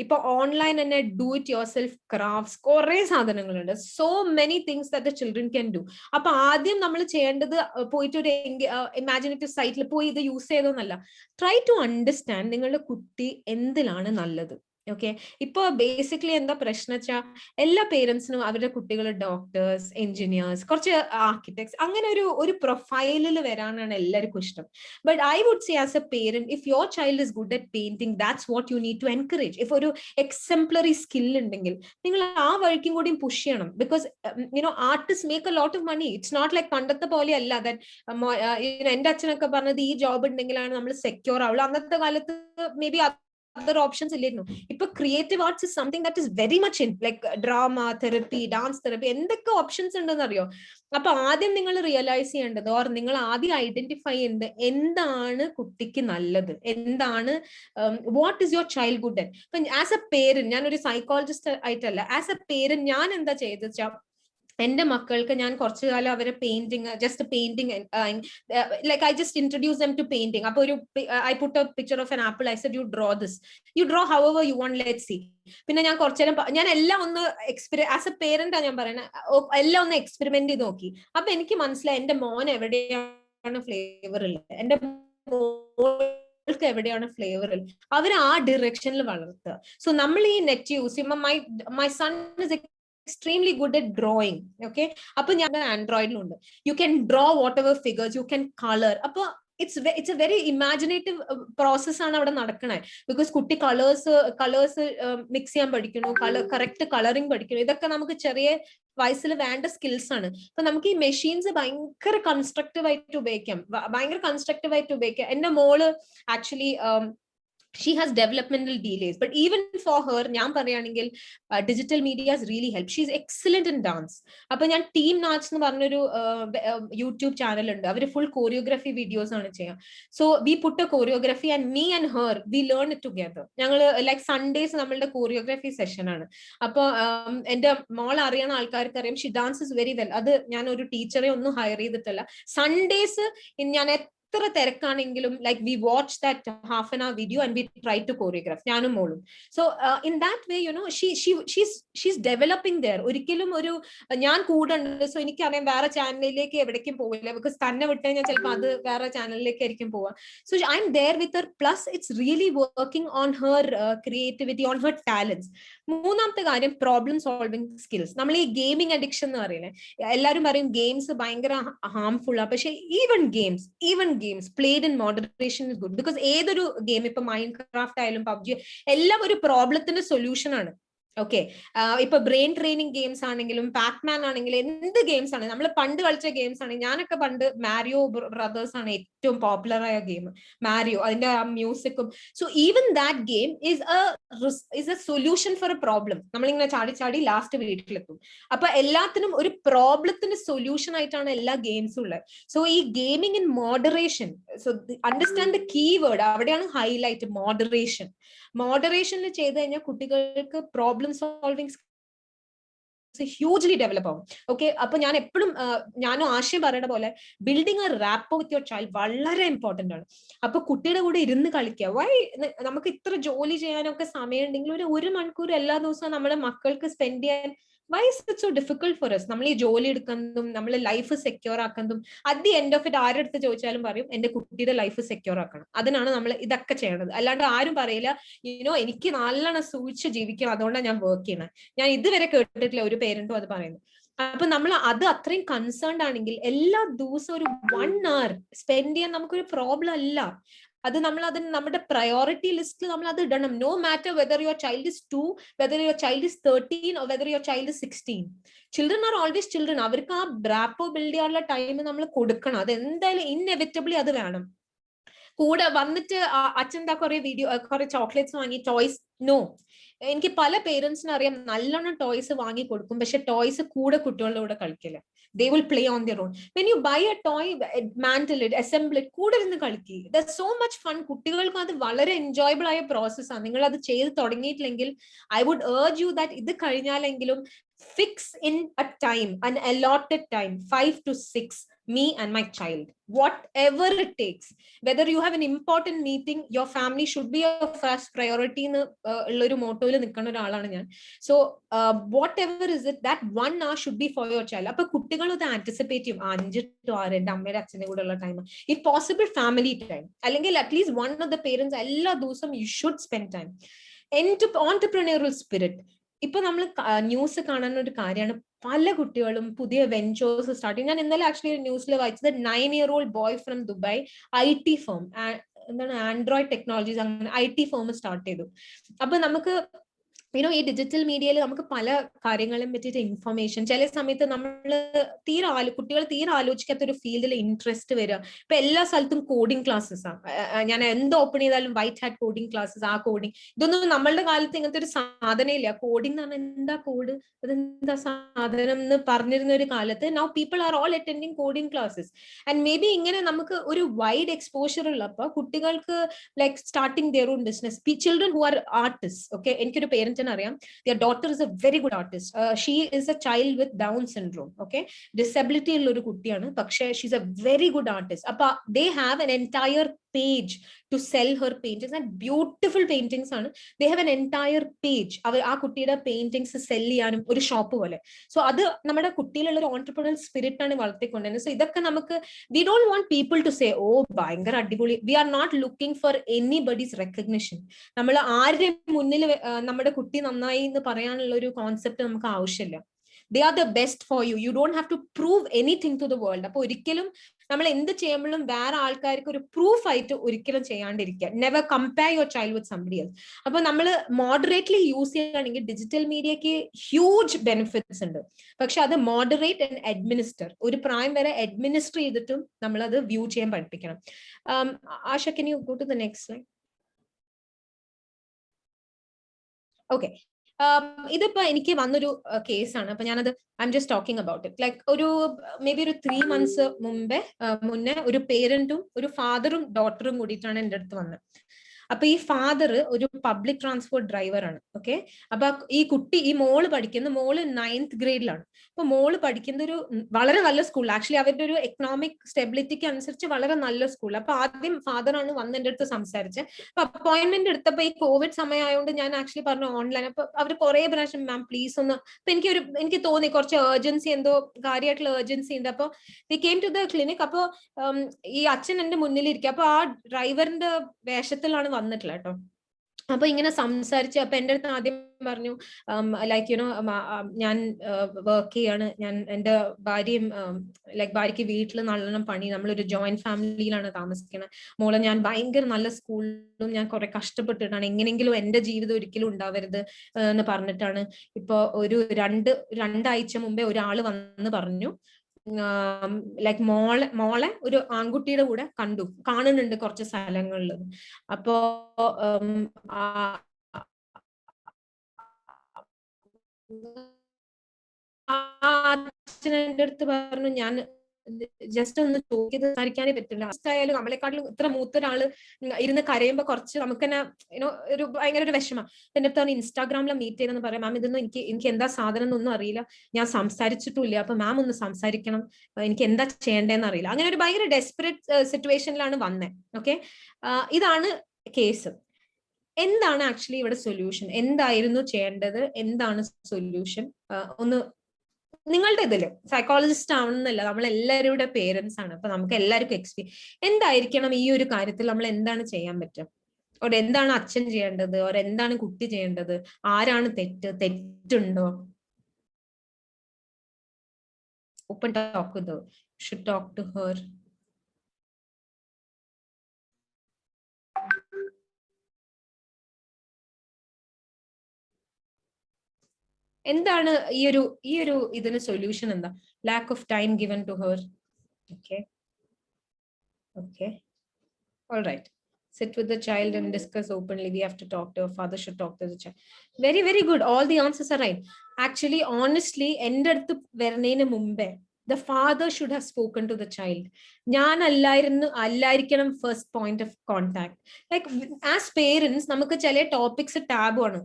ഇപ്പൊ ഓൺലൈൻ തന്നെ do it your self crafts, കുറെ സാധനങ്ങളുണ്ട്, so many things that the children can do. അപ്പൊ ആദ്യം നമ്മൾ ചെയ്യേണ്ടത് പോയിട്ട് ഒരു ഇമാജിനേറ്റീവ് സൈറ്റിൽ പോയി ഇത് യൂസ് ചെയ്തോന്നല്ല, ട്രൈ ടു അണ്ടർസ്റ്റാൻഡ് നിങ്ങളുടെ കുട്ടി എന്തിലാണ് നല്ലത്. ഓക്കെ, ഇപ്പൊ ബേസിക്കലി എന്താ പ്രശ്നം വെച്ചാൽ എല്ലാ പേരൻസിനും അവരുടെ കുട്ടികൾ ഡോക്ടേഴ്സ്, എഞ്ചിനീയേഴ്സ്, കുറച്ച് ആർക്കിടെക്ട്സ്, അങ്ങനെ ഒരു പ്രൊഫൈലിൽ വരാനാണ് എല്ലാവർക്കും ഇഷ്ടം. But I would say as a parent, if your child is good at painting, that's what you need to encourage. If ഒരു എക്സംപ്ലറി സ്കിൽ ഉണ്ടെങ്കിൽ നിങ്ങൾ ആ വഴിക്കും കൂടി പുഷ് ചെയ്യണം. Because artist make a lot of money. It's not like പണ്ടത്തെ പോലെ അല്ല ദാറ്റ് എന്റെ അച്ഛനൊക്കെ പറഞ്ഞത് ഈ ജോബ് ഉണ്ടെങ്കിലാണ് നമ്മൾ സെക്യൂർ ആവുള്ളൂ. അന്നത്തെ കാലത്ത് മേ ബി other options ഇല്ലായിരുന്നു. ഇപ്പൊ creative arts is something that is very much in, like drama therapy, dance therapy, എന്തൊക്കെ ഓപ്ഷൻസ് ഉണ്ടെന്ന് അറിയോ. അപ്പൊ ആദ്യം നിങ്ങൾ റിയലൈസ് ചെയ്യേണ്ടത്, ഓർ നിങ്ങൾ ആദ്യം ഐഡന്റിഫൈ ചെയ്യുന്നത് എന്താണ് കുട്ടിക്ക് നല്ലത്, എന്താണ് what is your child good at. ഇപ്പൊ ആസ് എ പേരന്റ്, ഞാനൊരു സൈക്കോളജിസ്റ്റ് ആയിട്ടല്ല, ആസ് എ പേരന്റ് ഞാൻ എന്താ ചെയ്തെന്ന് വെച്ചാൽ, എന്റെ മക്കൾക്ക് ഞാൻ കുറച്ചു കാലം അവരെ painting, just painting, like I just introduce them to painting. അപ്പൊ ഒരു I put a picture of an apple, I said you draw this, you draw however you want, let's see. പിന്നെ ഞാൻ കുറച്ചു നേരം ഞാൻ എല്ലാം ഒന്ന് ആസ് എ പേരന്റ് ഞാൻ പറയുന്നത്, എല്ലാം ഒന്ന് എക്സ്പെരിമെന്റ് ചെയ്ത് നോക്കി. അപ്പൊ എനിക്ക് മനസ്സിലായി എന്റെ മോൻ എവിടെയാണ് ഫ്ലേവർ ഉള്ളത്, എന്റെ മോൾക്ക് എവിടെയാണ് ഫ്ലേവർ ഉള്ളത്, അവർ ആ ഡിറക്ഷനിൽ വളർത്തുക. സോ നമ്മൾ ഈ നെറ്റ് യൂസ് ചെയ്യുമ്പോൾ, my son is extremely good at drawing. Okay, അപ്പൊ ഞാൻ ആൻഡ്രോയിഡിലുണ്ട്, you can draw whatever figures, you can colour. അപ്പൊ it's a very imaginative process ആണ് അവിടെ നടക്കണേ. ബിക്കോസ് കുട്ടി കളേഴ്സ് മിക്സ് ചെയ്യാൻ പഠിക്കുന്നു, കറക്റ്റ് കളറിങ് പഠിക്കുന്നു. ഇതൊക്കെ നമുക്ക് ചെറിയ വയസ്സിൽ വേണ്ട സ്കിൽസ് ആണ്. അപ്പൊ നമുക്ക് ഈ മെഷീൻസ് ഭയങ്കര കൺസ്ട്രക്റ്റീവ് ആയിട്ട് ഉപയോഗിക്കാം. എന്റെ മോള് actually she has developmental delays, but even for her, ഞാൻ പറയുകയാണെങ്കിൽ digital media has really helped. She is excellent in dance. അപ്പൊ ഞാൻ ടീം നാച്ച് എന്ന് പറഞ്ഞൊരു യൂട്യൂബ് ചാനൽ ഉണ്ട്, അവര് ഫുൾ കോറിയോഗ്രഫി വീഡിയോസ് ആണ് ചെയ്യാം. So we put a choreography and me and her we learn it together. ഞങ്ങൾ ലൈക്ക് സൺഡേസ് നമ്മളുടെ കോറിയോഗ്രഫി സെഷൻ ആണ്. അപ്പൊ എന്റെ മോൾ അറിയണ ആൾക്കാർക്ക് അറിയാം, ഷി ഡാൻസസ് വെരി വെൽ. അത് ഞാൻ ഒരു ടീച്ചറെ ഒന്നും ഹയർ ചെയ്തിട്ടല്ല. സൺഡേസ് ഞാൻ എത്ര തിരക്കാണെങ്കിലും like we watch that half an hour video and we try to choreograph, ഞാനും മോളും. So in that way she's developing there. ഒരിക്കലും ഒരു ഞാൻ കൂടെ ഉണ്ട്, സോ എനിക്കറിയാം വേറെ ചാനലിലേക്ക് എവിടേക്കും പോകില്ല, ബിക്കോസ് തന്നെ വിട്ട് കഴിഞ്ഞാൽ ചിലപ്പോൾ അത് വേറെ ചാനലിലേക്ക് ആയിരിക്കും പോവുക. So I'm there with her, plus it's really working on her creativity, on her talents. മൂന്നാമത്തെ കാര്യം, പ്രോബ്ലം സോൾവിംഗ് സ്കിൽസ്. നമ്മൾ ഈ ഗെയിമിംഗ് അഡിക്ഷൻ എന്ന് പറയുന്നത്, എല്ലാവരും പറയും ഗെയിംസ് ഭയങ്കര ഹാംഫുൾ ആ, പക്ഷെ even games played in moderation is good. Because ഏതൊരു ഗെയിം, ഇപ്പൊ മൈൻക്രാഫ്റ്റ് ആയാലും പബ്ജി, എല്ലാം ഒരു പ്രോബ്ലത്തിന്റെ സൊല്യൂഷൻ ആണ്. ഓക്കെ, ഇപ്പൊ ബ്രെയിൻ ട്രെയിനിങ് ഗെയിംസ് ആണെങ്കിലും പാക്മാൻ ആണെങ്കിലും എന്ത് ഗെയിംസ് ആണ്, നമ്മൾ പണ്ട് കളിച്ച ഗെയിംസ് ആണ്. ഞാനൊക്കെ പണ്ട് മാരിയോ ബ്രദേഴ്സ് ആണ് ഏറ്റവും പോപ്പുലർ ആയ ഗെയിം, മാരിയോ, അതിന്റെ ആ മ്യൂസിക്കും. So even that game is a solution for a problem. നമ്മളിങ്ങനെ ചാടി ലാസ്റ്റ് വീട്ടിലെത്തും. അപ്പൊ എല്ലാത്തിനും ഒരു പ്രോബ്ലത്തിന് സൊല്യൂഷൻ ആയിട്ടാണ് എല്ലാ ഗെയിംസും ഉള്ളത്. സോ ഈ gaming in moderation, so understand the keyword, അവിടെയാണ് ഹൈലൈറ്റ്, മോഡറേഷനിൽ ചെയ്ത് കഴിഞ്ഞാൽ കുട്ടികൾക്ക് പ്രോബ്ലം സോൾവിംഗ് ഹ്യൂജ്ലി ഡെവലപ്പ് ആവും. ഓക്കെ, അപ്പൊ ഞാൻ എപ്പോഴും ഞാനും ആശയം പറയുന്ന പോലെ building A rapport with your child വളരെ ഇമ്പോർട്ടന്റ് ആണ്. അപ്പൊ കുട്ടിയുടെ കൂടെ ഇരുന്ന് കളിക്കുക. നമുക്ക് ഇത്ര ജോലി ചെയ്യാനൊക്കെ സമയം ഉണ്ടെങ്കിൽ ഒരു മണിക്കൂർ എല്ലാ ദിവസവും നമ്മുടെ മക്കൾക്ക് സ്പെൻഡ് ചെയ്യാൻ, why is it so difficult for us? നമ്മൾ ഈ ജോലി എടുക്കുന്നതും നമ്മൾ ലൈഫ് സെക്യൂർ ആക്കുന്നതും, at the end of it ആരെടുത്ത് ചോദിച്ചാലും പറയും എന്റെ കുട്ടിയുടെ ലൈഫ് സെക്യൂർ ആക്കണം. അതിനാണ് നമ്മൾ ഇതൊക്കെ ചെയ്യണത്. അല്ലാണ്ട് ആരും പറയില്ല എനിക്ക് നല്ലോണം സൂക്ഷിച്ച് ജീവിക്കണം, അതുകൊണ്ടാണ് ഞാൻ വർക്ക് ചെയ്യണത്. ഞാൻ ഇതുവരെ കേട്ടിട്ടില്ല ഒരു പേരന്റും അത് പറയുന്നത്. അപ്പൊ നമ്മൾ അത് അത്രയും കൺസേൺഡ് ആണെങ്കിൽ എല്ലാ ദിവസവും ഒരു 1 hour സ്പെൻഡ് ചെയ്യാൻ നമുക്കൊരു പ്രോബ്ലം അല്ല. അത് നമ്മുടെ പ്രയോറിറ്റി ലിസ്റ്റിൽ നമ്മൾ അത് ഇടണം. No matter whether your child is 2, whether your child is 13 or whether your child is 16. Children are always children. അവർക്ക് ആ റാപ്പോ ബിൽഡ് ചെയ്യാനുള്ള ടൈം നമ്മൾ കൊടുക്കണം. അത് എന്തായാലും ഇൻഎവിറ്റബിളി അത് വേണം. കൂടെ വന്നിട്ട് അച്ഛൻ എന്താ കുറെ ചോക്ലേറ്റ്സ് വാങ്ങി, ടോയ്സ്, നോ. എനിക്ക് പല പേരൻസിനും അറിയാം നല്ലോണം ടോയ്സ് വാങ്ങി കൊടുക്കും, പക്ഷെ ടോയ്സ് കൂടെ കുട്ടികളുടെ കൂടെ കളിക്കില്ല. They will play on their own. When you buy a toy, mantle it, assemble it, കൂടെ ഇരുന്ന് കളിക്കുക. There's so much fun. കുട്ടികൾക്ക് അത് വളരെ എൻജോയബിൾ ആയ പ്രോസസ്സാണ്. നിങ്ങൾ അത് ചെയ്ത് തുടങ്ങിയിട്ടില്ലെങ്കിൽ I would urge you that ഇത് കഴിഞ്ഞാലെങ്കിലും fix in a time, an allotted time, 5 to 6, me and my child, whatever it takes. Whether you have an important meeting, your family should be a first priority in a motto. So whatever is it, that 1 hour should be for your child. Anticipate time. If possible, family time. At least one of the parents, you should spend time. Entrepreneurial spirit. ഇപ്പൊ നമ്മൾ news കാണുന്ന ഒരു കാര്യമാണ്, പല കുട്ടികളും പുതിയ ventures start ചെയ്യും. ഞാൻ ഇന്നലെ ആക്ച്വലി ന്യൂസിൽ വായിച്ചത് 9-year-old boy from Dubai IT firm, എന്താണ് ആൻഡ്രോയിഡ് ടെക്നോളജീസ്, അങ്ങനെ IT ഫേം സ്റ്റാർട്ട് ചെയ്തു. അപ്പൊ നമുക്ക് ഈ ഡിജിറ്റൽ മീഡിയയിൽ നമുക്ക് പല കാര്യങ്ങളും പറ്റിയിട്ട് ഇൻഫർമേഷൻ, ചില സമയത്ത് നമ്മൾ കുട്ടികൾ തീരെ ആലോചിക്കാത്ത ഒരു ഫീൽഡിൽ ഇൻട്രസ്റ്റ് വരിക. ഇപ്പൊ എല്ലാ സ്ഥലത്തും കോഡിംഗ് ക്ലാസ്സസ് ആണ്. ഞാൻ എന്ത് ഓപ്പൺ ചെയ്താലും വൈറ്റ് ഹാറ്റ് കോഡിംഗ് ക്ലാസ്സസ്, ആ കോഡിംഗ്, ഇതൊന്നും നമ്മളുടെ കാലത്ത് ഇങ്ങനത്തെ ഒരു സാധനം ഇല്ല. കോഡിംഗ് എന്ന് പറഞ്ഞാൽ എന്താ കോഡ്, അതെന്താ സാധനം എന്ന് പറഞ്ഞിരുന്ന ഒരു കാലത്ത് now people are all attending coding classes. And may be ഇങ്ങനെ നമുക്ക് ഒരു വൈഡ് എക്സ്പോഷർ ഉള്ളപ്പോൾ കുട്ടികൾക്ക് like starting their own business. Children who are artist, okay, എനിക്കൊരു പേരന്റ് അറിയാം, their daughter is a very good artist. She is a child with Down syndrome, okay, disability ഉള്ള ഒരു കുട്ടിയാണ്, പക്ഷേ she's a very good artist. അപ്പൊ they have an entire page to sell her paintings, and beautiful paintings ആണ്. They have an entire page. ആ കുട്ടിയുടെ paintings cell ചെയ്യാനും ഒരു ഷോപ്പ് പോലെ. സോ അത് നമ്മുടെ കുട്ടിയിലുള്ള ഒരു ഓൺട്രപ്രണൽ സ്പിരിറ്റ് ആണ് വളർത്തിക്കൊണ്ടുവരുന്നത്. സോ ഇതൊക്കെ നമുക്ക്, we don't want people to say, oh ഭയങ്കര അടിപൊളി. We are not looking for anybody's recognition. നമ്മൾ ആരുടെ മുന്നിൽ നമ്മുടെ കുട്ടി നന്നായി എന്ന് പറയാനുള്ള ഒരു കോൺസെപ്റ്റ് നമുക്ക് ആവശ്യമില്ല. They are the best for you. You don't have to prove anything to the world. അപ്പൊ ഒരിക്കലും നമ്മൾ എന്ത് ചെയ്യുമ്പോഴും വേറെ ആൾക്കാർക്ക് ഒരു പ്രൂഫ് ആയിട്ട് ഒരിക്കലും ചെയ്യാണ്ടിരിക്കുക. Never compare your child with somebody else. അപ്പൊ നമ്മൾ മോഡറേറ്റ്ലി യൂസ് ചെയ്യുകയാണെങ്കിൽ ഡിജിറ്റൽ മീഡിയക്ക് ഹ്യൂജ് ബെനിഫിറ്റ്സ് ഉണ്ട്. പക്ഷെ അത് മോഡറേറ്റ് ആൻഡ് അഡ്മിനിസ്റ്റർ, ഒരു പ്രായം വരെ അഡ്മിനിസ്റ്റർ ചെയ്തിട്ടും നമ്മൾ അത് വ്യൂ ചെയ്യാൻ പഠിപ്പിക്കണം. ആശ, can you go to the next slide? Okay. ഇതിപ്പോ എനിക്ക് വന്നൊരു കേസാണ്. അപ്പൊ ഞാനത് I'm just talking about it. Like ഒരു മേ ബി ഒരു 3 months മുന്നേ ഒരു പേരന്റും ഒരു ഫാദറും ഡോട്ടറും കൂടിയിട്ടാണ് എൻ്റെ അടുത്ത് വന്നത്. അപ്പൊ ഈ ഫാദർ ഒരു പബ്ലിക് ട്രാൻസ്പോർട്ട് ഡ്രൈവറാണ്. ഓക്കെ, അപ്പൊ ഈ മോള് 9th ഗ്രേഡിലാണ്. അപ്പൊ മോള് പഠിക്കുന്ന ഒരു വളരെ നല്ല സ്കൂൾ, ആക്ച്വലി അവരുടെ ഒരു എക്കണോമിക് സ്റ്റെബിലിറ്റിക്ക് അനുസരിച്ച് വളരെ നല്ല സ്കൂൾ. അപ്പൊ ആദ്യം ഫാദറാണ് വന്ന് എൻ്റെ അടുത്ത് സംസാരിച്ചത്. അപ്പൊ അപ്പോയിന്റ്മെന്റ് എടുത്തപ്പോ ഈ കോവിഡ് സമയമായതുകൊണ്ട് ഞാൻ ആക്ച്വലി പറഞ്ഞു ഓൺലൈൻ. അപ്പൊ അവർ കുറെ പ്രാവശ്യം മാം പ്ലീസ് ഒന്ന്, അപ്പൊ എനിക്ക് തോന്നി കുറച്ച് ഏർജൻസി, എന്തോ കാര്യമായിട്ടുള്ള ഏർജൻസി ഉണ്ട്. അപ്പൊ they came to the clinic. അപ്പൊ ഈ അച്ഛൻ എന്റെ മുന്നിലിരിക്കുക. അപ്പൊ ആ ഡ്രൈവറിന്റെ വേഷത്തിലാണ് വന്നിട്ടില്ല കേട്ടോ. അപ്പൊ ഇങ്ങനെ സംസാരിച്ച്, അപ്പൊ എൻ്റെ അടുത്ത് ആദ്യം പറഞ്ഞു ലൈക്ക് ഞാൻ വർക്ക് ചെയ്യാണ്, ഞാൻ എൻ്റെ ഭാര്യയും ഭാര്യയ്ക്ക് വീട്ടിൽ നല്ലോണം പണി, നമ്മളൊരു ജോയിന്റ് ഫാമിലിയിലാണ് താമസിക്കുന്നത്. മോളെ ഞാൻ ഭയങ്കര നല്ല സ്കൂളിലും ഞാൻ കുറെ കഷ്ടപ്പെട്ടിട്ടാണ്, എങ്ങനെയെങ്കിലും എൻ്റെ ജീവിതം ഒരിക്കലും ഉണ്ടാവരുത് എന്ന് പറഞ്ഞിട്ടാണ്. ഇപ്പൊ ഒരു രണ്ടാഴ്ച മുമ്പേ ഒരാള് വന്ന് പറഞ്ഞു ലൈക്ക് മോളെ ഒരു ആൺകുട്ടിയുടെ കൂടെ കാണുന്നുണ്ട് കുറച്ച് സ്ഥലങ്ങളിൽ. അപ്പോ അച്ഛൻ എൻ്റെ അടുത്ത് പറഞ്ഞു, ഞാൻ ജസ്റ്റ് ഒന്ന് ചോദിച്ചത് സംസാരിക്കാനേ പറ്റില്ല. ആയാലും നമ്മളെക്കാട്ടിലും ഇത്ര മൂത്തൊരാള് ഇരുന്ന് കരയുമ്പോ കുറച്ച് നമുക്ക് തന്നെ ഒരു ഭയങ്കര ഒരു വിഷമം. എൻ്റെ അടുത്ത് ഇൻസ്റ്റാഗ്രാമിൽ മീറ്റ് ചെയ്തെന്ന് പറയാം, മാം ഇതൊന്നും എനിക്ക് എന്താ സാധനം എന്നൊന്നും അറിയില്ല, ഞാൻ സംസാരിച്ചിട്ടില്ല, അപ്പൊ മാം ഒന്ന് സംസാരിക്കണം, എനിക്ക് എന്താ ചെയ്യേണ്ടതെന്ന് അറിയില്ല. അങ്ങനെ ഒരു ഭയങ്കര ഡെസ്പെറേറ്റ് സിറ്റുവേഷനിലാണ് വന്നത്. ഓക്കെ, ഇതാണ് കേസ്. എന്താണ് ആക്ച്വലി ഇവിടെ സൊല്യൂഷൻ? എന്തായിരുന്നു ചെയ്യേണ്ടത്? എന്താണ് സൊല്യൂഷൻ? ഒന്ന് നിങ്ങളുടെ ഇതില് സൈക്കോളജിസ്റ്റ് ആവണമെന്നല്ല, നമ്മൾ എല്ലാവരുടെ പേരൻസ് ആണ്. അപ്പൊ നമുക്ക് എല്ലാവർക്കും എന്തായിരിക്കണം ഈ ഒരു കാര്യത്തിൽ നമ്മൾ എന്താണ് ചെയ്യാൻ പറ്റുക? ഒരു എന്താണ് അച്ഛൻ ചെയ്യേണ്ടത്? ഒരു എന്താണ് കുട്ടി ചെയ്യേണ്ടത്? ആരാണ് തെറ്റുണ്ടോ? Open talk with her, should talk to her. എന്താണ് ഈ ഒരു ഇതിന് സൊല്യൂഷൻ? എന്താ? Lack of time given to her. Okay, all right, sit with the child and discuss openly. We have to talk to her. Father should talk to the child. Very good, all the answers are right. Actually honestly എൻ്റെ അടുത്ത് വരുന്നതിന് മുമ്പേ the father should have spoken to the child. ഞാൻ അല്ലായിരിക്കണം first point of contact. Like as parents നമുക്ക് ചില topics taboo ആണ്.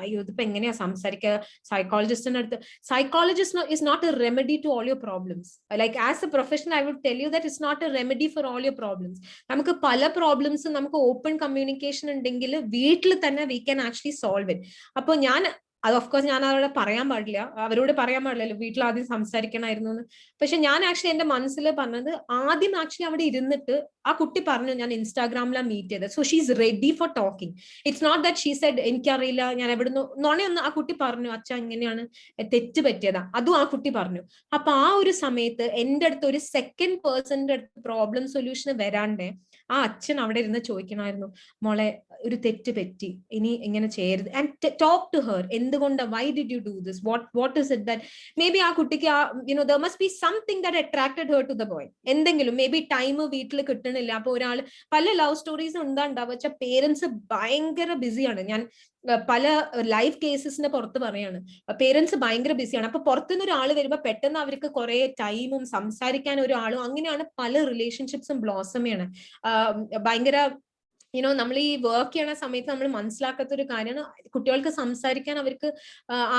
അയ്യോ ഇതിപ്പോ എങ്ങനെയാ സംസാരിക്കുക സൈക്കോളജിസ്റ്റിന്റെ അടുത്ത്. Psychologist is not a remedy to all your problems. Like as a professional I would tell you that it's not a remedy for all your problems. നമുക്ക് പല പ്രോബ്ലംസും നമുക്ക് ഓപ്പൺ കമ്മ്യൂണിക്കേഷൻ ഉണ്ടെങ്കിൽ വീട്ടിൽ തന്നെ we can actually solve it. അപ്പൊ അത് of course ഞാൻ അവരോട് പറയാൻ പാടില്ലല്ലോ വീട്ടിൽ ആദ്യം സംസാരിക്കണമായിരുന്നു എന്ന്. പക്ഷെ ഞാൻ ആക്ച്വലി എന്റെ മനസ്സിൽ പറഞ്ഞത് ആദ്യം ആക്ച്വലി അവിടെ ഇരുന്നിട്ട് ആ കുട്ടി പറഞ്ഞു ഞാൻ ഇൻസ്റ്റാഗ്രാമിലാണ് മീറ്റ് ചെയ്തത്. So she is ready for talking. It's not that she said എനിക്കറിയില്ല ഞാൻ എവിടുന്ന് നോണയൊന്ന്. ആ കുട്ടി പറഞ്ഞു അച്ഛാ ഇങ്ങനെയാണ് തെറ്റ് പറ്റിയതാ, അതും ആ കുട്ടി പറഞ്ഞു. അപ്പൊ ആ ഒരു സമയത്ത് എന്റെ അടുത്ത് ഒരു സെക്കൻഡ് പേഴ്സന്റെ അടുത്ത് പ്രോബ്ലം സൊല്യൂഷന് വരാണ്ടേ ആ അച്ഛൻ അവിടെ ഇരുന്ന് ചോദിക്കണമായിരുന്നു മോളെ ഒരു തെറ്റ് പറ്റി ഇനി ഇങ്ങനെ ചെയ്യരുത്. And talk to her. എന്തുകൊണ്ട്, why did you do this, what is it that may be ആ കുട്ടിക്ക് there must be something that attracted her to the boy. എന്തെങ്കിലും മേ ബി ടൈം വീട്ടിൽ കിട്ടണില്ല. അപ്പൊ ഒരാൾ പല ലവ് സ്റ്റോറീസ് ഉണ്ടാവുക വെച്ചാൽ പേരൻസ് ഭയങ്കര ബിസിയാണ്. ഞാൻ പല ലൈവ് കേസസിന്റെ പുറത്ത് പറയാണ് പേരൻസ് ഭയങ്കര ബിസിയാണ്. അപ്പൊ പുറത്തുനിന്ന് ഒരാൾ വരുമ്പോൾ പെട്ടെന്ന് അവർക്ക് കുറെ ടൈമും സംസാരിക്കാൻ ഒരാളും, അങ്ങനെയാണ് പല റിലേഷൻഷിപ്സും ബ്ലോസം ചെയ്യണം. ഭയങ്കര നമ്മൾ ഈ വർക്ക് ചെയ്യണ സമയത്ത് നമ്മൾ മനസ്സിലാക്കാത്ത ഒരു കാര്യമാണ് കുട്ടികൾക്ക് സംസാരിക്കാൻ അവർക്ക്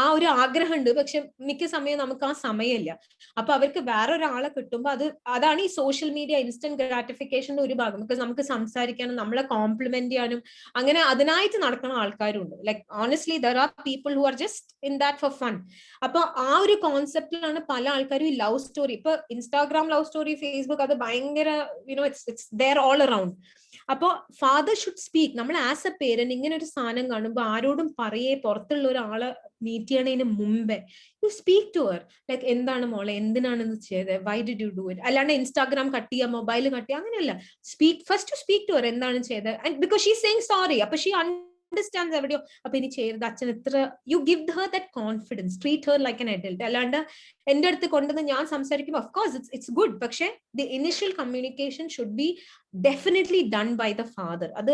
ആ ഒരു ആഗ്രഹമുണ്ട്, പക്ഷെ മിക്ക സമയം നമുക്ക് ആ സമയമില്ല. അപ്പൊ അവർക്ക് വേറെ ഒരാളെ കിട്ടുമ്പോൾ അതാണ് ഈ സോഷ്യൽ മീഡിയ ഇൻസ്റ്റന്റ് ഗ്രാറ്റിഫിക്കേഷന്റെ ഒരു ഭാഗം. ബിക്കോസ് നമുക്ക് സംസാരിക്കാനും നമ്മളെ കോംപ്ലിമെന്റ് ചെയ്യാനും അങ്ങനെ അതിനായിട്ട് നടക്കുന്ന ആൾക്കാരുണ്ട്. Like honestly there are people who are just in that for fun. അപ്പൊ ആ ഒരു കോൺസെപ്റ്റിലാണ് പല ആൾക്കാരും ഈ ലവ് സ്റ്റോറി, ഇപ്പൊ ഇൻസ്റ്റാഗ്രാം ലവ് സ്റ്റോറി, ഫേസ്ബുക്ക്, അത് ഭയങ്കര ഇറ്റ്സ് ദെയർ ഓൾ അറൌണ്ട്. അപ്പൊ ഫാദർ ഷുഡ് സ്പീക്ക്. നമ്മൾ ആസ് എ പേരന്റ് ഇങ്ങനെ ഒരു സാധനം കാണുമ്പോൾ ആരോടും പറയേ, പുറത്തുള്ള ഒരാളെ മീറ്റ് ചെയ്യണതിന് മുമ്പേ you speak to her. Like എന്താണ് മോളെ, എന്തിനാണ് ഇത് ചെയ്തത്, why did you do it. അല്ലാണ്ട് ഇൻസ്റ്റാഗ്രാം കട്ട് ചെയ്യുക, മൊബൈൽ കട്ട് ചെയ്യുക, അങ്ങനെയല്ല. ഫസ്റ്റ് സ്പീക്ക് ടു ഹർ, എന്താണ് ചെയ്തത്. And because she saying sorry, അപ്പൊ ഷീ അണ്ടർസ്റ്റാൻഡ്സ് എവിടെയോ അപ്പൊ ഇനി ചെയ്യരുത് അച്ഛൻ ഇത്ര. You give her that confidence, treat her like an adult. അല്ലാണ്ട് എന്റെ അടുത്ത് കൊണ്ടുവന്ന് ഞാൻ സംസാരിക്കുമ്പോൾ ഓഫ് കോഴ്സ് ഇറ്റ്സ് ഗുഡ്, പക്ഷെ the initial communication should be definitely done by the father. അത്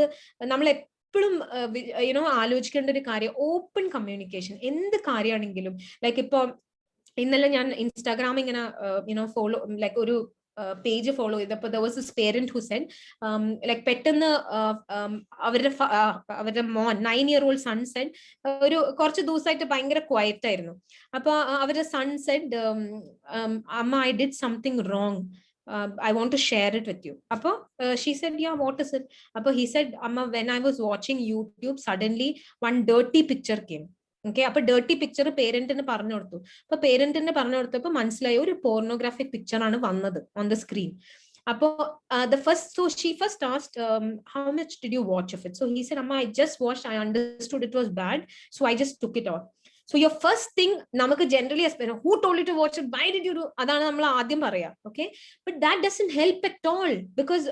നമ്മൾ എപ്പോഴും ആലോചിക്കേണ്ട ഒരു കാര്യം. ഓപ്പൺ കമ്മ്യൂണിക്കേഷൻ എന്ത് കാര്യമാണെങ്കിലും. ലൈക്ക് ഇപ്പൊ ഇന്നലെ ഞാൻ ഇൻസ്റ്റാഗ്രാം ഇങ്ങനെ ഫോളോ ലൈക്ക് ഒരു പേജ് ഫോളോ ചെയ്തപ്പോൾ there was this parent who said like പെട്ടെന്ന് അവരുടെ മോൻ 9-year-old son said ഒരു കുറച്ച് ദിവസമായിട്ട് ഭയങ്കര ക്വയറ്റ് ആയിരുന്നു. അപ്പൊ അവരുടെ son said അമ്മ I did something wrong, I want to share it with you. Apo she said yeah, what is it? Apo he said amma when I was watching YouTube suddenly one dirty picture came. Okay, അപ്പൊ dirty picture പേരന്റിന് പറഞ്ഞു കൊടുത്തു. അപ്പൊ പേരന്റിന് പറഞ്ഞു കൊടുത്തപ്പോ മനസ്സിലായി ഒരു pornographic picture ആണ് വന്നത് ഓൺ ദ സ്ക്രീൻ. അപ്പൊ she first asked how much did you watch of it? So he said amma I just watched, I understood it was bad, so I just took it off. So your first thing, നമുക്ക് generally who told you to watch it, why did you do, അതാണ് നമ്മൾ ആദ്യം പറയാ. Okay, but that doesn't help at all, because